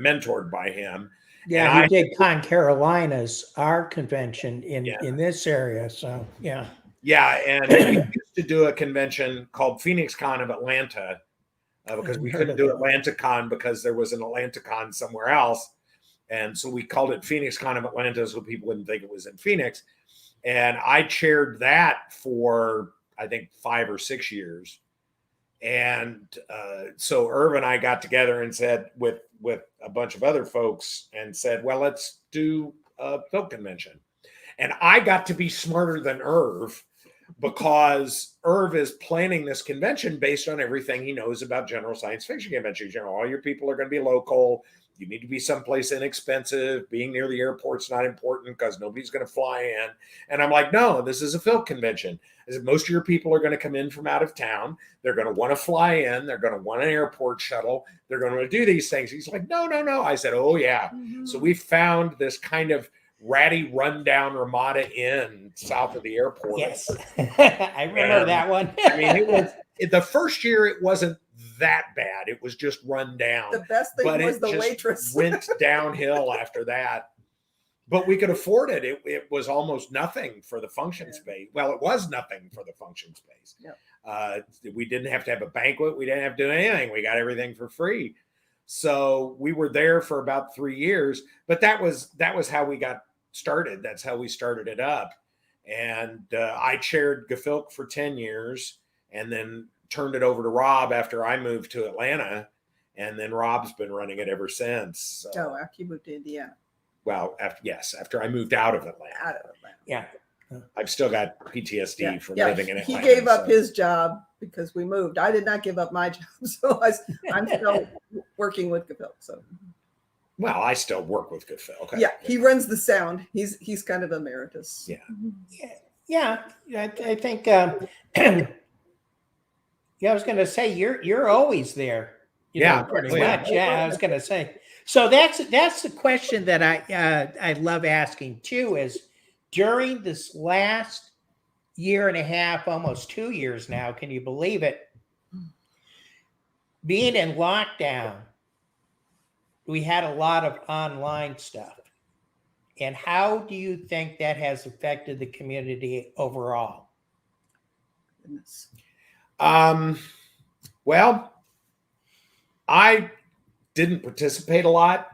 Speaker 2: mentored by him.
Speaker 1: Yeah, he did Con Carolinas, our convention in this area. So, yeah.
Speaker 2: Yeah, and we used to do a convention called Phoenix Con of Atlanta because we couldn't do Atlanta Con because there was an Atlanta Con somewhere else. And so we called it Phoenix Con of Atlanta so people wouldn't think it was in Phoenix. And I chaired that for, I think, 5 or 6 years. And so Irv and I got together and said, with a bunch of other folks, and said, well, let's do a Filk convention. And I got to be smarter than Irv because Irv is planning this convention based on everything he knows about general science fiction conventions. All your people are going to be local. You need to be someplace inexpensive. Being near the airport's not important because nobody's going to fly in. And I'm like, no, this is a Filk convention. I said, most of your people are going to come in from out of town. They're going to want to fly in. They're going to want an airport shuttle. They're going to do these things. He's like, no. I said, oh, yeah. Mm-hmm. So we found this kind of ratty, rundown Ramada Inn south of the airport.
Speaker 1: Yes. I remember that one.
Speaker 2: I mean, it was the first year, it wasn't that bad. It was just run down.
Speaker 3: The best thing was the waitress.
Speaker 2: Went downhill after that. But we could afford it. It was almost nothing for the function space. Well, it was nothing for the function space. Yep. We didn't have to have a banquet. We didn't have to do anything. We got everything for free. So we were there for about 3 years. But that was how we got started. That's how we started it up. And I chaired GFilk for 10 years and then turned it over to Rob after I moved to Atlanta. And then Rob's been running it ever since.
Speaker 3: So after you moved to Indiana.
Speaker 2: Well, after I moved out of Atlanta.
Speaker 1: Yeah.
Speaker 2: I've still got PTSD from living in Atlanta.
Speaker 3: He gave up his job because we moved. I did not give up my job. So I'm still working with GFilk. So.
Speaker 2: Well, I still work with GFilk. Okay.
Speaker 3: Yeah, he runs the sound. He's kind of emeritus.
Speaker 1: Yeah. I think. I was going to say you're always there. Pretty much. Yeah, I was going to say. So that's the question that I love asking too. Is during this last year and a half, almost 2 years now, can you believe it? Being in lockdown, we had a lot of online stuff. And how do you think that has affected the community overall?
Speaker 2: Well, I didn't participate a lot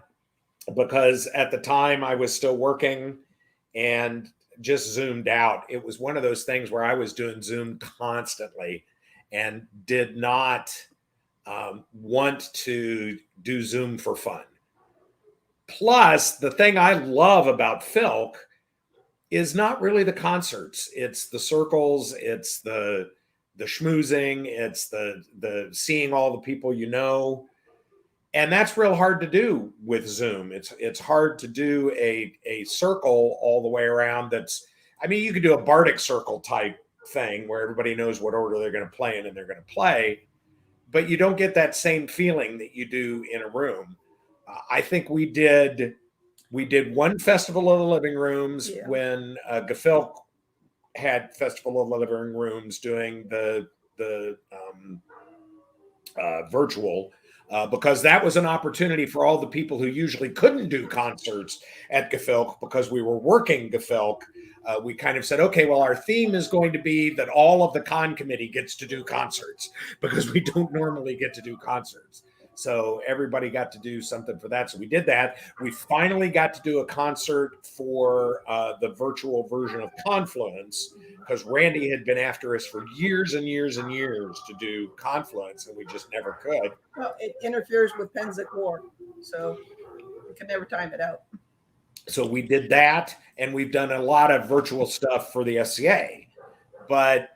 Speaker 2: because at the time I was still working and just zoomed out. It was one of those things where I was doing Zoom constantly and did not want to do Zoom for fun. Plus, the thing I love about Filk is not really the concerts. It's the circles. It's the schmoozing. It's the seeing all the people you know. And that's real hard to do with Zoom. It's hard to do a circle all the way around. I mean, you could do a Bardic circle type thing where everybody knows what order they're going to play in and they're going to play, but you don't get that same feeling that you do in a room. I think we did one Festival of the Living Rooms when BayFilk had Festival of the Living Rooms doing the virtual, because that was an opportunity for all the people who usually couldn't do concerts at BayFilk because we were working BayFilk. We kind of said, okay, well, our theme is going to be that all of the con committee gets to do concerts because we don't normally get to do concerts. So everybody got to do something for that. So we did that. We finally got to do a concert for the virtual version of Confluence because Randy had been after us for years and years and years to do Confluence, and we just never could.
Speaker 3: Well, it interferes with Penzic War, so we can never time it out.
Speaker 2: So we did that, and we've done a lot of virtual stuff for the SCA. But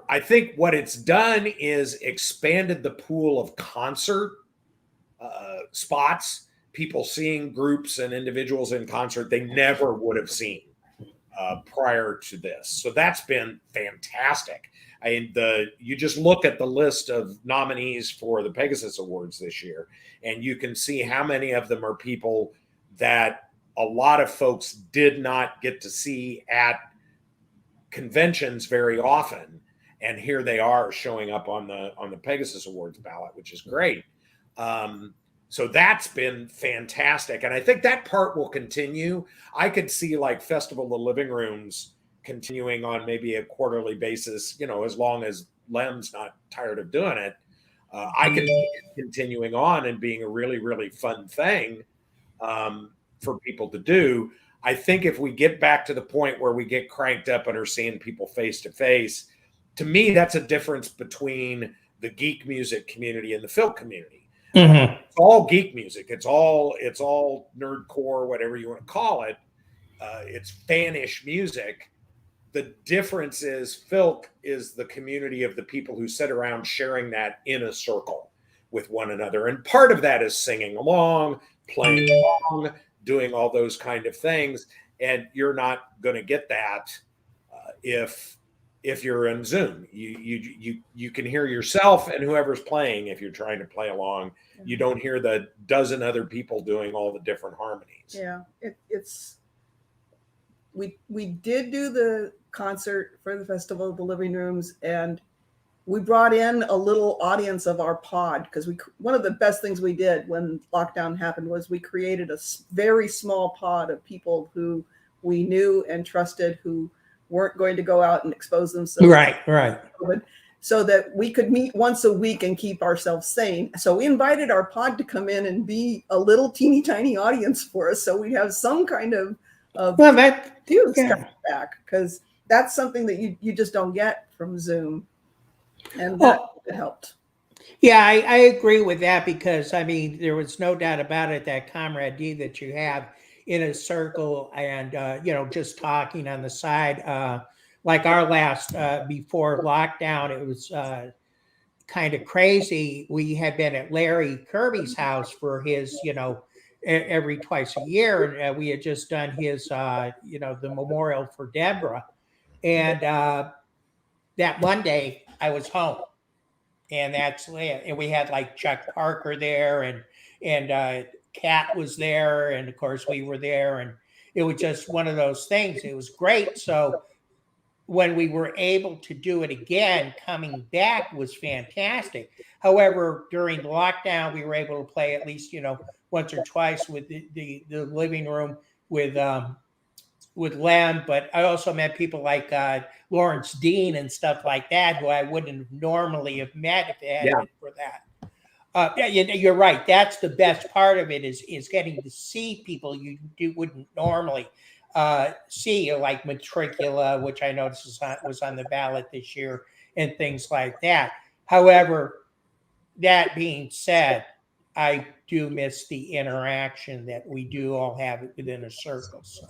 Speaker 2: I think what it's done is expanded the pool of concert spots, people seeing groups and individuals in concert they never would have seen prior to this. So that's been fantastic. You just look at the list of nominees for the Pegasus Awards this year, and you can see how many of them are people that a lot of folks did not get to see at conventions very often, and here they are showing up on the Pegasus Awards ballot, which is great. So that's been fantastic. And I think that part will continue. I could see like Festival of the Living Rooms continuing on maybe a quarterly basis, as long as Lem's not tired of doing it. I could see it continuing on and being a really, really fun thing for people to do. I think if we get back to the point where we get cranked up and are seeing people face to face, to me, that's a difference between the geek music community and the Filk community.
Speaker 1: Mm-hmm.
Speaker 2: It's all geek music. It's all nerdcore, whatever you want to call it. It's fanish music. The difference is Filk is the community of the people who sit around sharing that in a circle with one another. And part of that is singing along, playing along, doing all those kind of things. And you're not going to get that if you're in Zoom. You can hear yourself and whoever's playing if you're trying to play along. You don't hear the dozen other people doing all the different harmonies.
Speaker 3: Yeah, we did do the concert for the Festival of the Living Rooms, and we brought in a little audience of our pod because one of the best things we did when lockdown happened was we created a very small pod of people who we knew and trusted who weren't going to go out and expose themselves.
Speaker 1: Right.
Speaker 3: So that we could meet once a week and keep ourselves sane. So we invited our pod to come in and be a little teeny tiny audience for us. So we'd have some kind of coming back, because that's something that you just don't get from Zoom. And that helped.
Speaker 1: Yeah, I agree with that, because I mean, there was no doubt about it, that camaraderie that you have in a circle and, just talking on the side, like our last, before lockdown, it was kind of crazy. We had been at Larry Kirby's house for his, every twice a year. And we had just done his, the memorial for Deborah. And that Monday I was home. And that's it. And we had like Chuck Parker there, and Kat was there, and of course we were there, and it was just one of those things. It was great. So when we were able to do it again, coming back was fantastic. However, during the lockdown, we were able to play at least, once or twice with the living room with Lem, but I also met people like Lawrence Dean and stuff like that, who I wouldn't normally have met if it hadn't been for that. You're right. That's the best part of it is getting to see people you wouldn't normally see, like Matricula, which I noticed was on the ballot this year, and things like that. However, that being said, I do miss the interaction that we do all have within a circle. So.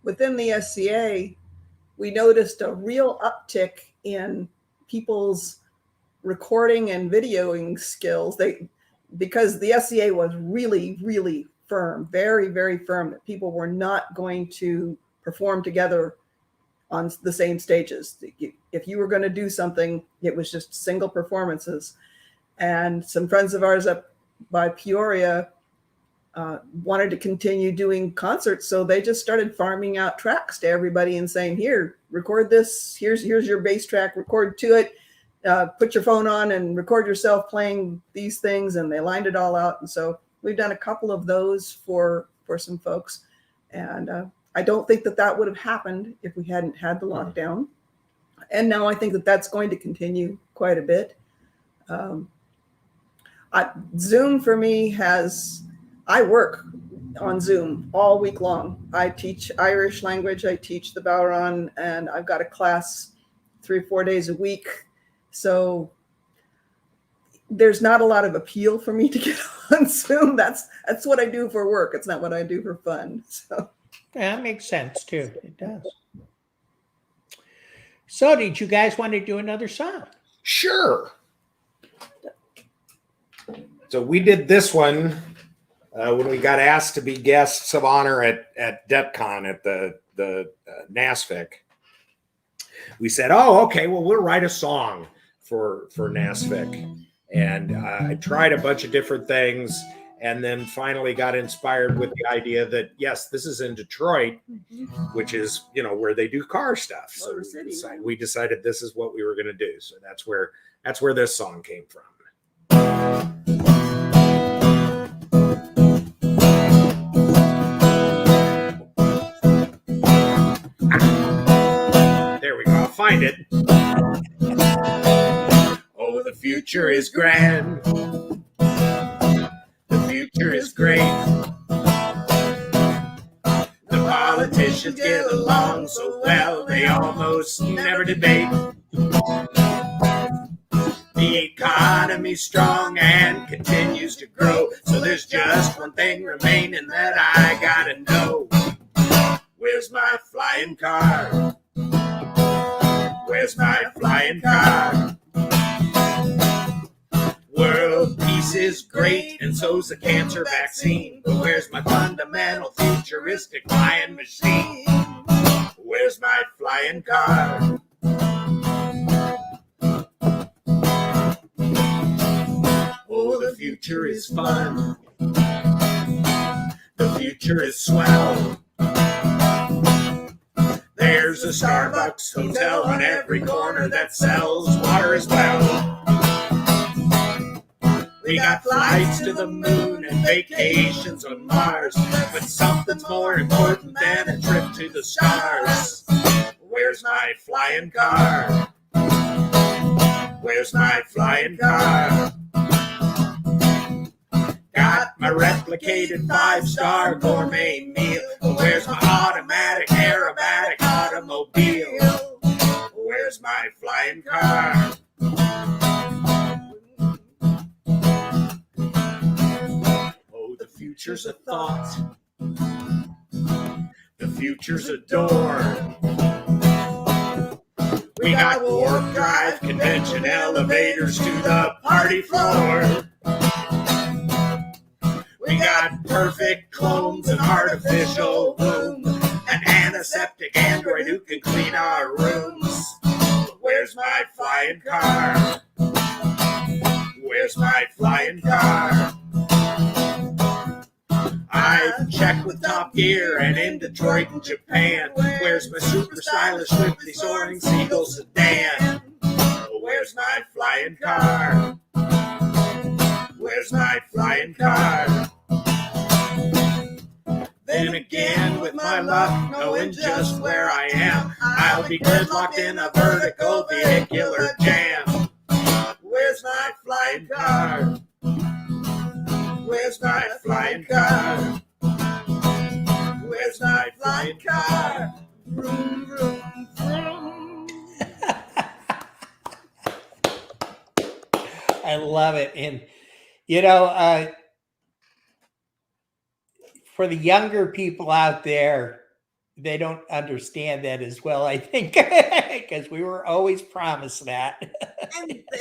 Speaker 3: Within the SCA, we noticed a real uptick in people's recording and videoing skills. Because the SCA was really, really firm, very, very firm, that people were not going to perform together on the same stages. If you were going to do something, it was just single performances. And some friends of ours up by Peoria wanted to continue doing concerts, so they just started farming out tracks to everybody and saying, here, record this, here's your bass track, record to it, put your phone on and record yourself playing these things. And they lined it all out. And so we've done a couple of those for some folks. And I don't think that would have happened if we hadn't had the lockdown. And now I think that that's going to continue quite a bit. Zoom for me I work on Zoom all week long. I teach Irish language, I teach the Bowron, and I've got a class 3 or 4 days a week. So there's not a lot of appeal for me to get on Zoom. That's what I do for work. It's not what I do for fun. So
Speaker 1: that makes sense too. It does. So did you guys want to do another song?
Speaker 2: Sure. So we did this one when we got asked to be guests of honor at DEPCON at the NASFIC. We said, oh, okay, well, we'll write a song for NASFIC. And I tried a bunch of different things and then finally got inspired with the idea that, yes, this is in Detroit, which is, where they do car stuff. So we decided this is what we were going to do. So that's where this song came from. There we go. I'll find it. Oh, the future is grand. The future is great. The politicians get along so well, they almost never debate. The economy's strong and continues to grow, so there's just one thing remaining that I gotta know. Where's my flying car? Where's my flying car? World peace is great, and so's the cancer vaccine. But where's my fundamental futuristic flying machine? Where's my flying car? Oh, the future is fun. The future is swell. There's a Starbucks hotel on every corner that sells water as well. We got flights to the moon and vacations on Mars, but something's more important than a trip to the stars. Where's my flying car? Where's my flying car? Got my replicated 5-star gourmet meal, but where's my automatic aerobatic automobile? Where's my flying car? Oh, the future's a thought. The future's a door. We got warp drive convention elevators to the party floor. We got perfect clones and artificial womb, an antiseptic android who can clean our rooms. Where's my flying car? Where's my flying car? I've checked with Top Gear and in Detroit and Japan. Where's my super stylish, swiftly soaring seagull sedan? Where's my flying car? Where's my flying car? Then again, with my luck, knowing just where I am, I'll be gridlocked in a vertical vehicular jam. Where's my flying car? Where's my flying car? Where's my flying car? Vroom, vroom, vroom.
Speaker 1: I love it. And, for the younger people out there, they don't understand that as well, I think, because we were always promised that.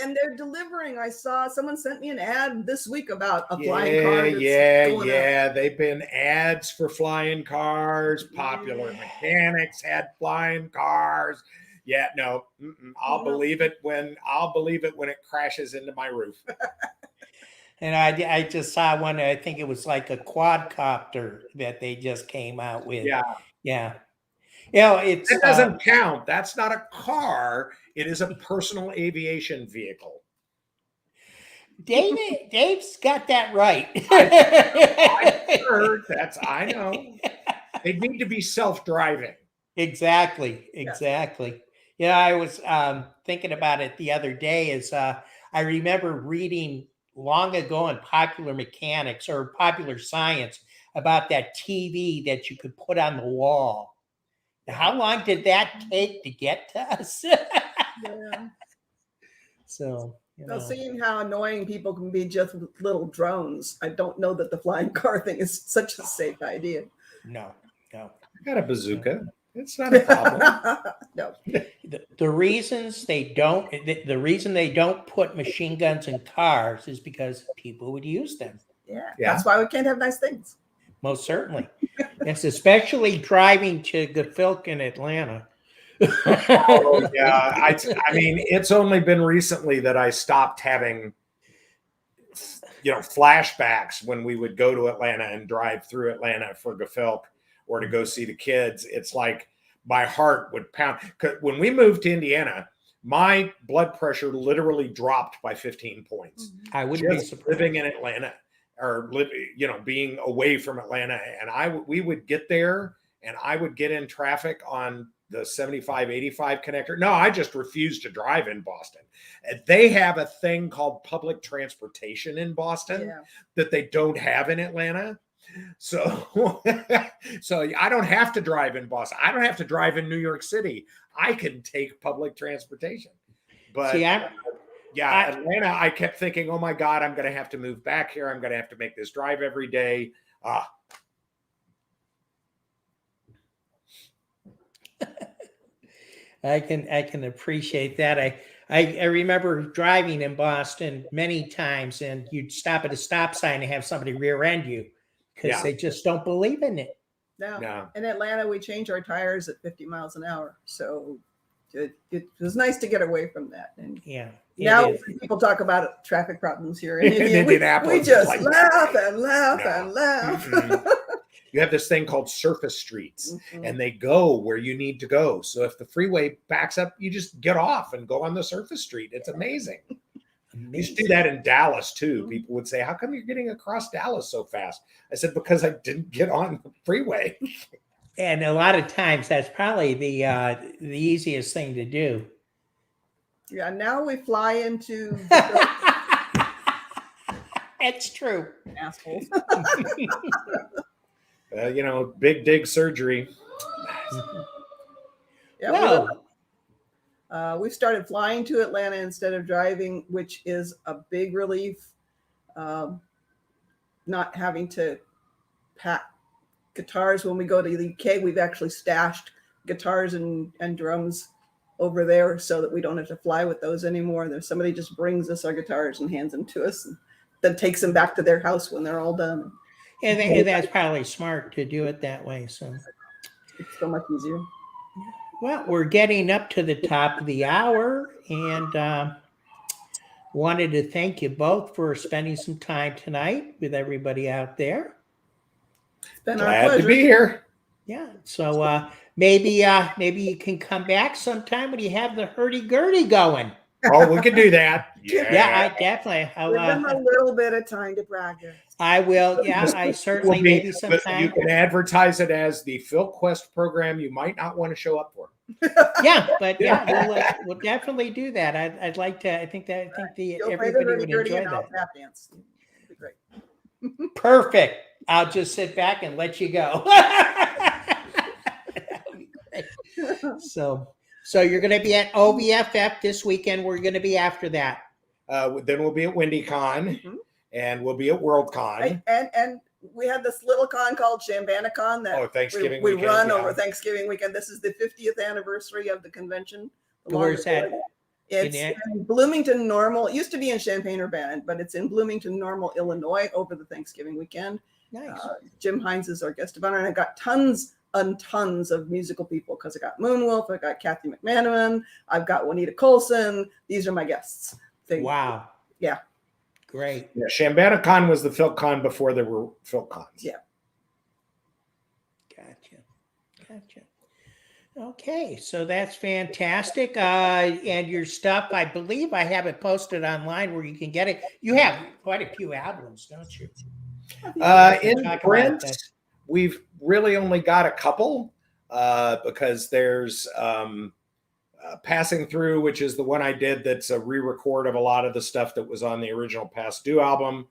Speaker 3: and they're delivering. I saw someone sent me an ad this week about a
Speaker 2: Yeah,
Speaker 3: flying car.
Speaker 2: yeah. They've been ads for flying cars. Popular Mechanics had flying cars. Yeah, no, I'll believe it when it crashes into my roof.
Speaker 1: And I just saw one. I think it was like a quadcopter that they just came out with. Yeah. You know,
Speaker 2: It doesn't count. That's not a car. It is a personal aviation vehicle.
Speaker 1: Dave's got that right.
Speaker 2: I heard that's. I know. They need to be self-driving.
Speaker 1: Exactly. Yeah, I was thinking about it the other day. I remember reading long ago in Popular Mechanics or Popular Science about that TV that you could put on the wall. How long did that take to get to us?
Speaker 3: Yeah.
Speaker 1: So,
Speaker 3: Now, seeing how annoying people can be just with little drones, I don't know that the flying car thing is such a safe idea.
Speaker 1: No.
Speaker 2: I got a bazooka. It's not a problem.
Speaker 3: No.
Speaker 1: The reason they don't put machine guns in cars is because people would use them.
Speaker 3: Yeah. That's why we can't have nice things.
Speaker 1: Most certainly. It's especially driving to the Filk in Atlanta.
Speaker 2: Oh, yeah. I mean, it's only been recently that I stopped having, flashbacks when we would go to Atlanta and drive through Atlanta for Gefilk or to go see the kids. It's like my heart would pound. 'Cause when we moved to Indiana, my blood pressure literally dropped by 15 points.
Speaker 1: I wouldn't be surprised.
Speaker 2: Living in Atlanta or being away from Atlanta. And we would get there and I would get in traffic on the 75-85 connector. No, I just refused to drive in Boston. They have a thing called public transportation in Boston that they don't have in Atlanta. So, so I don't have to drive in Boston. I don't have to drive in New York City. I can take public transportation. But Atlanta, I kept thinking, oh my God, I'm going to have to move back here. I'm going to have to make this drive every day.
Speaker 1: I can appreciate that. I remember driving in Boston many times, and you'd stop at a stop sign and have somebody rear end you because they just don't believe in it.
Speaker 3: No. In Atlanta, we change our tires at 50 miles an hour. So it was nice to get away from that. And now people talk about traffic problems here in Indianapolis. We just laugh and laugh and laugh.
Speaker 2: Mm-hmm. You have this thing called surface streets, and they go where you need to go. So if the freeway backs up, you just get off and go on the surface street. It's amazing. You should do that in Dallas too. People would say, how come you're getting across Dallas so fast? I said, because I didn't get on the freeway.
Speaker 1: And a lot of times that's probably the easiest thing to do.
Speaker 3: Yeah, now we fly into
Speaker 1: It's true.
Speaker 3: Assholes.
Speaker 2: Big dig surgery.
Speaker 3: We started flying to Atlanta instead of driving, which is a big relief. Not having to pack guitars when we go to the UK. We've actually stashed guitars and drums over there so that we don't have to fly with those anymore. There's somebody just brings us our guitars and hands them to us, and then takes them back to their house when they're all done.
Speaker 1: And that's probably smart to do it that way. So
Speaker 3: it's so much easier.
Speaker 1: Well, we're getting up to the top of the hour, and wanted to thank you both for spending some time tonight with everybody out there.
Speaker 3: It's been
Speaker 2: Glad
Speaker 3: our pleasure
Speaker 2: to be here.
Speaker 1: Yeah. So maybe you can come back sometime when you have the hurdy-gurdy going.
Speaker 2: Oh, we can do that.
Speaker 1: Yeah, I definitely.
Speaker 3: Give them a little bit of time to practice.
Speaker 1: I will. Yeah, I certainly maybe sometime.
Speaker 2: You can advertise it as the Filk Quest program you might not want to show up for.
Speaker 1: Yeah, but we'll definitely do that. I'd like to. I think everybody would enjoy that.
Speaker 3: Tap dance. It'd be great.
Speaker 1: Perfect. I'll just sit back and let you go. So you're going to be at OVFF this weekend. We're going to be after that.
Speaker 2: Then we'll be at WindyCon, and we'll be at WorldCon.
Speaker 3: And we had this little con called Shambanacon that
Speaker 2: Thanksgiving
Speaker 3: we
Speaker 2: weekend,
Speaker 3: run
Speaker 2: yeah.
Speaker 3: over Thanksgiving weekend. This is the 50th anniversary of the convention.
Speaker 1: Where's that?
Speaker 3: It's in Bloomington Normal. It used to be in Champaign-Urbana, but it's in Bloomington Normal, Illinois over the Thanksgiving weekend.
Speaker 1: Nice.
Speaker 3: Jim Hines is our guest of honor, and I got tons and tons of musical people because I got Moonwolf, I got Kathy McManaman, I've got Juanita Colson. These are my guests.
Speaker 1: Wow.
Speaker 3: Yeah.
Speaker 1: Great.
Speaker 2: Yeah, Shambanacon was the filkcon before there were filkcons.
Speaker 3: Yeah.
Speaker 1: Gotcha. Okay, so that's fantastic. And your stuff, I believe I have it posted online where you can get it. You have quite a few albums, don't you?
Speaker 2: In print, we've really only got a couple because there's Passing Through, which is the one I did that's a re-record of a lot of the stuff that was on the original Past Due album.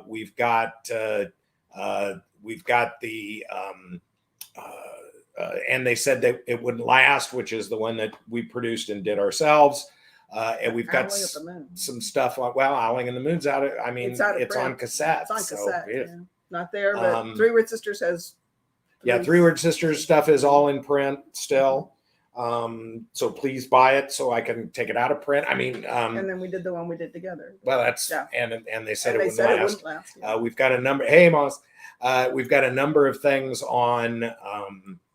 Speaker 2: We've got the And They Said That It Wouldn't Last, which is the one that we produced and did ourselves. And we've got some stuff on, Owling in the Moon's out. I mean, it's on cassette.
Speaker 3: It's on cassette.
Speaker 2: So
Speaker 3: yeah. Not there, but Three Word Sisters has.
Speaker 2: Three Word Sisters stuff is all in print still. So please buy it so I can take it out of print. I mean,
Speaker 3: and then we did the one we did together.
Speaker 2: Well, that's and They Said It Wouldn't Last.
Speaker 3: Yeah.
Speaker 2: We've got a number. Hey, Moss. We've got a number of things on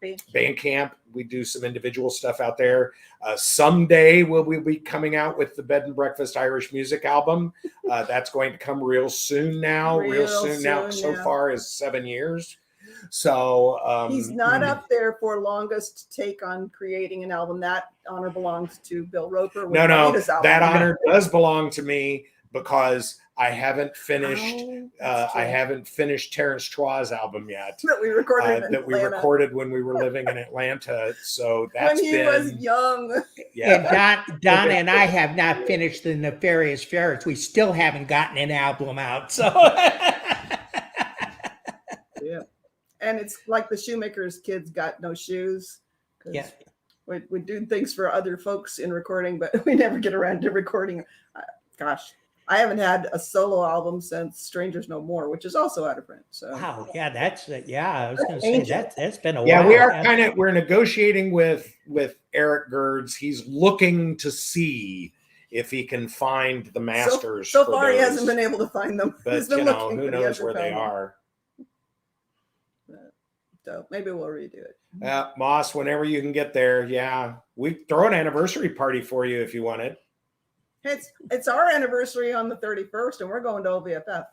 Speaker 2: Bandcamp. We do some individual stuff out there. Someday we'll be coming out with the Bed and Breakfast Irish Music album. That's going to come real soon now. Real soon now. So far is 7 years. So
Speaker 3: he's not up there for longest take on creating an album. That honor belongs to Bill Roper.
Speaker 2: No, that honor does belong to me because I haven't finished. I haven't finished Terrence Troy's album yet.
Speaker 3: That we recorded.
Speaker 2: We recorded when we were living in Atlanta. So that's
Speaker 3: when he was young.
Speaker 1: Yeah. And Donna and I have not finished the Nefarious Ferrets. We still haven't gotten an album out. So.
Speaker 3: Yeah. And it's like the Shoemaker's Kids Got No Shoes.
Speaker 1: Yeah.
Speaker 3: We do things for other folks in recording, but we never get around to recording. Gosh, I haven't had a solo album since Strangers No More, which is also out of print. So
Speaker 1: wow, yeah, that's I was going to say that's been a while.
Speaker 2: Yeah, we are we're negotiating with Eric Gerds. He's looking to see if he can find the masters.
Speaker 3: So far, he hasn't been able to find them.
Speaker 2: But who knows where they are.
Speaker 3: So maybe we'll redo it.
Speaker 2: Moss, whenever you can get there. Yeah, we throw an anniversary party for you if you want it.
Speaker 3: It's our anniversary on the 31st, and we're going to OVFF.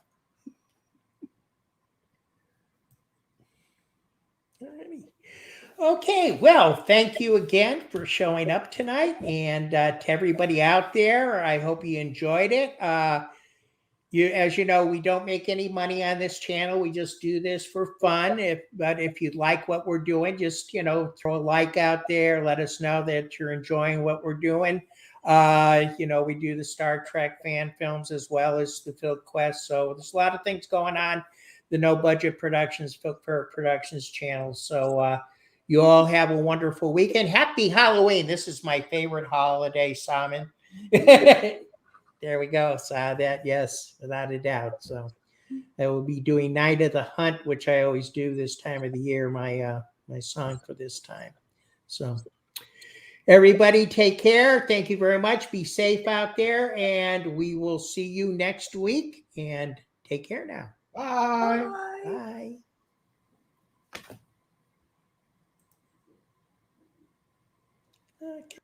Speaker 1: Okay, well, thank you again for showing up tonight, and to everybody out there, I hope you enjoyed it. As you know, we don't make any money on this channel. We just do this for fun. But if you like what we're doing, just throw a like out there. Let us know that you're enjoying what we're doing. We do the Star Trek fan films as well as the Filk Quest. So there's a lot of things going on. The No Budget Productions, Filker Productions channel. So you all have a wonderful weekend. Happy Halloween. This is my favorite holiday, Simon. There we go. Saw that. Yes, without a doubt. So I will be doing Night of the Hunt, which I always do this time of the year, my song for this time. So everybody take care. Thank you very much. Be safe out there, and we will see you next week. And take care now.
Speaker 2: Bye.
Speaker 1: Bye. Okay.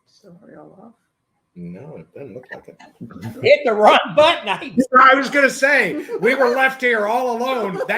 Speaker 3: So are y'all off?
Speaker 2: No, it doesn't look like it.
Speaker 1: Hit the wrong button.
Speaker 2: I was going to say, we were left here all alone.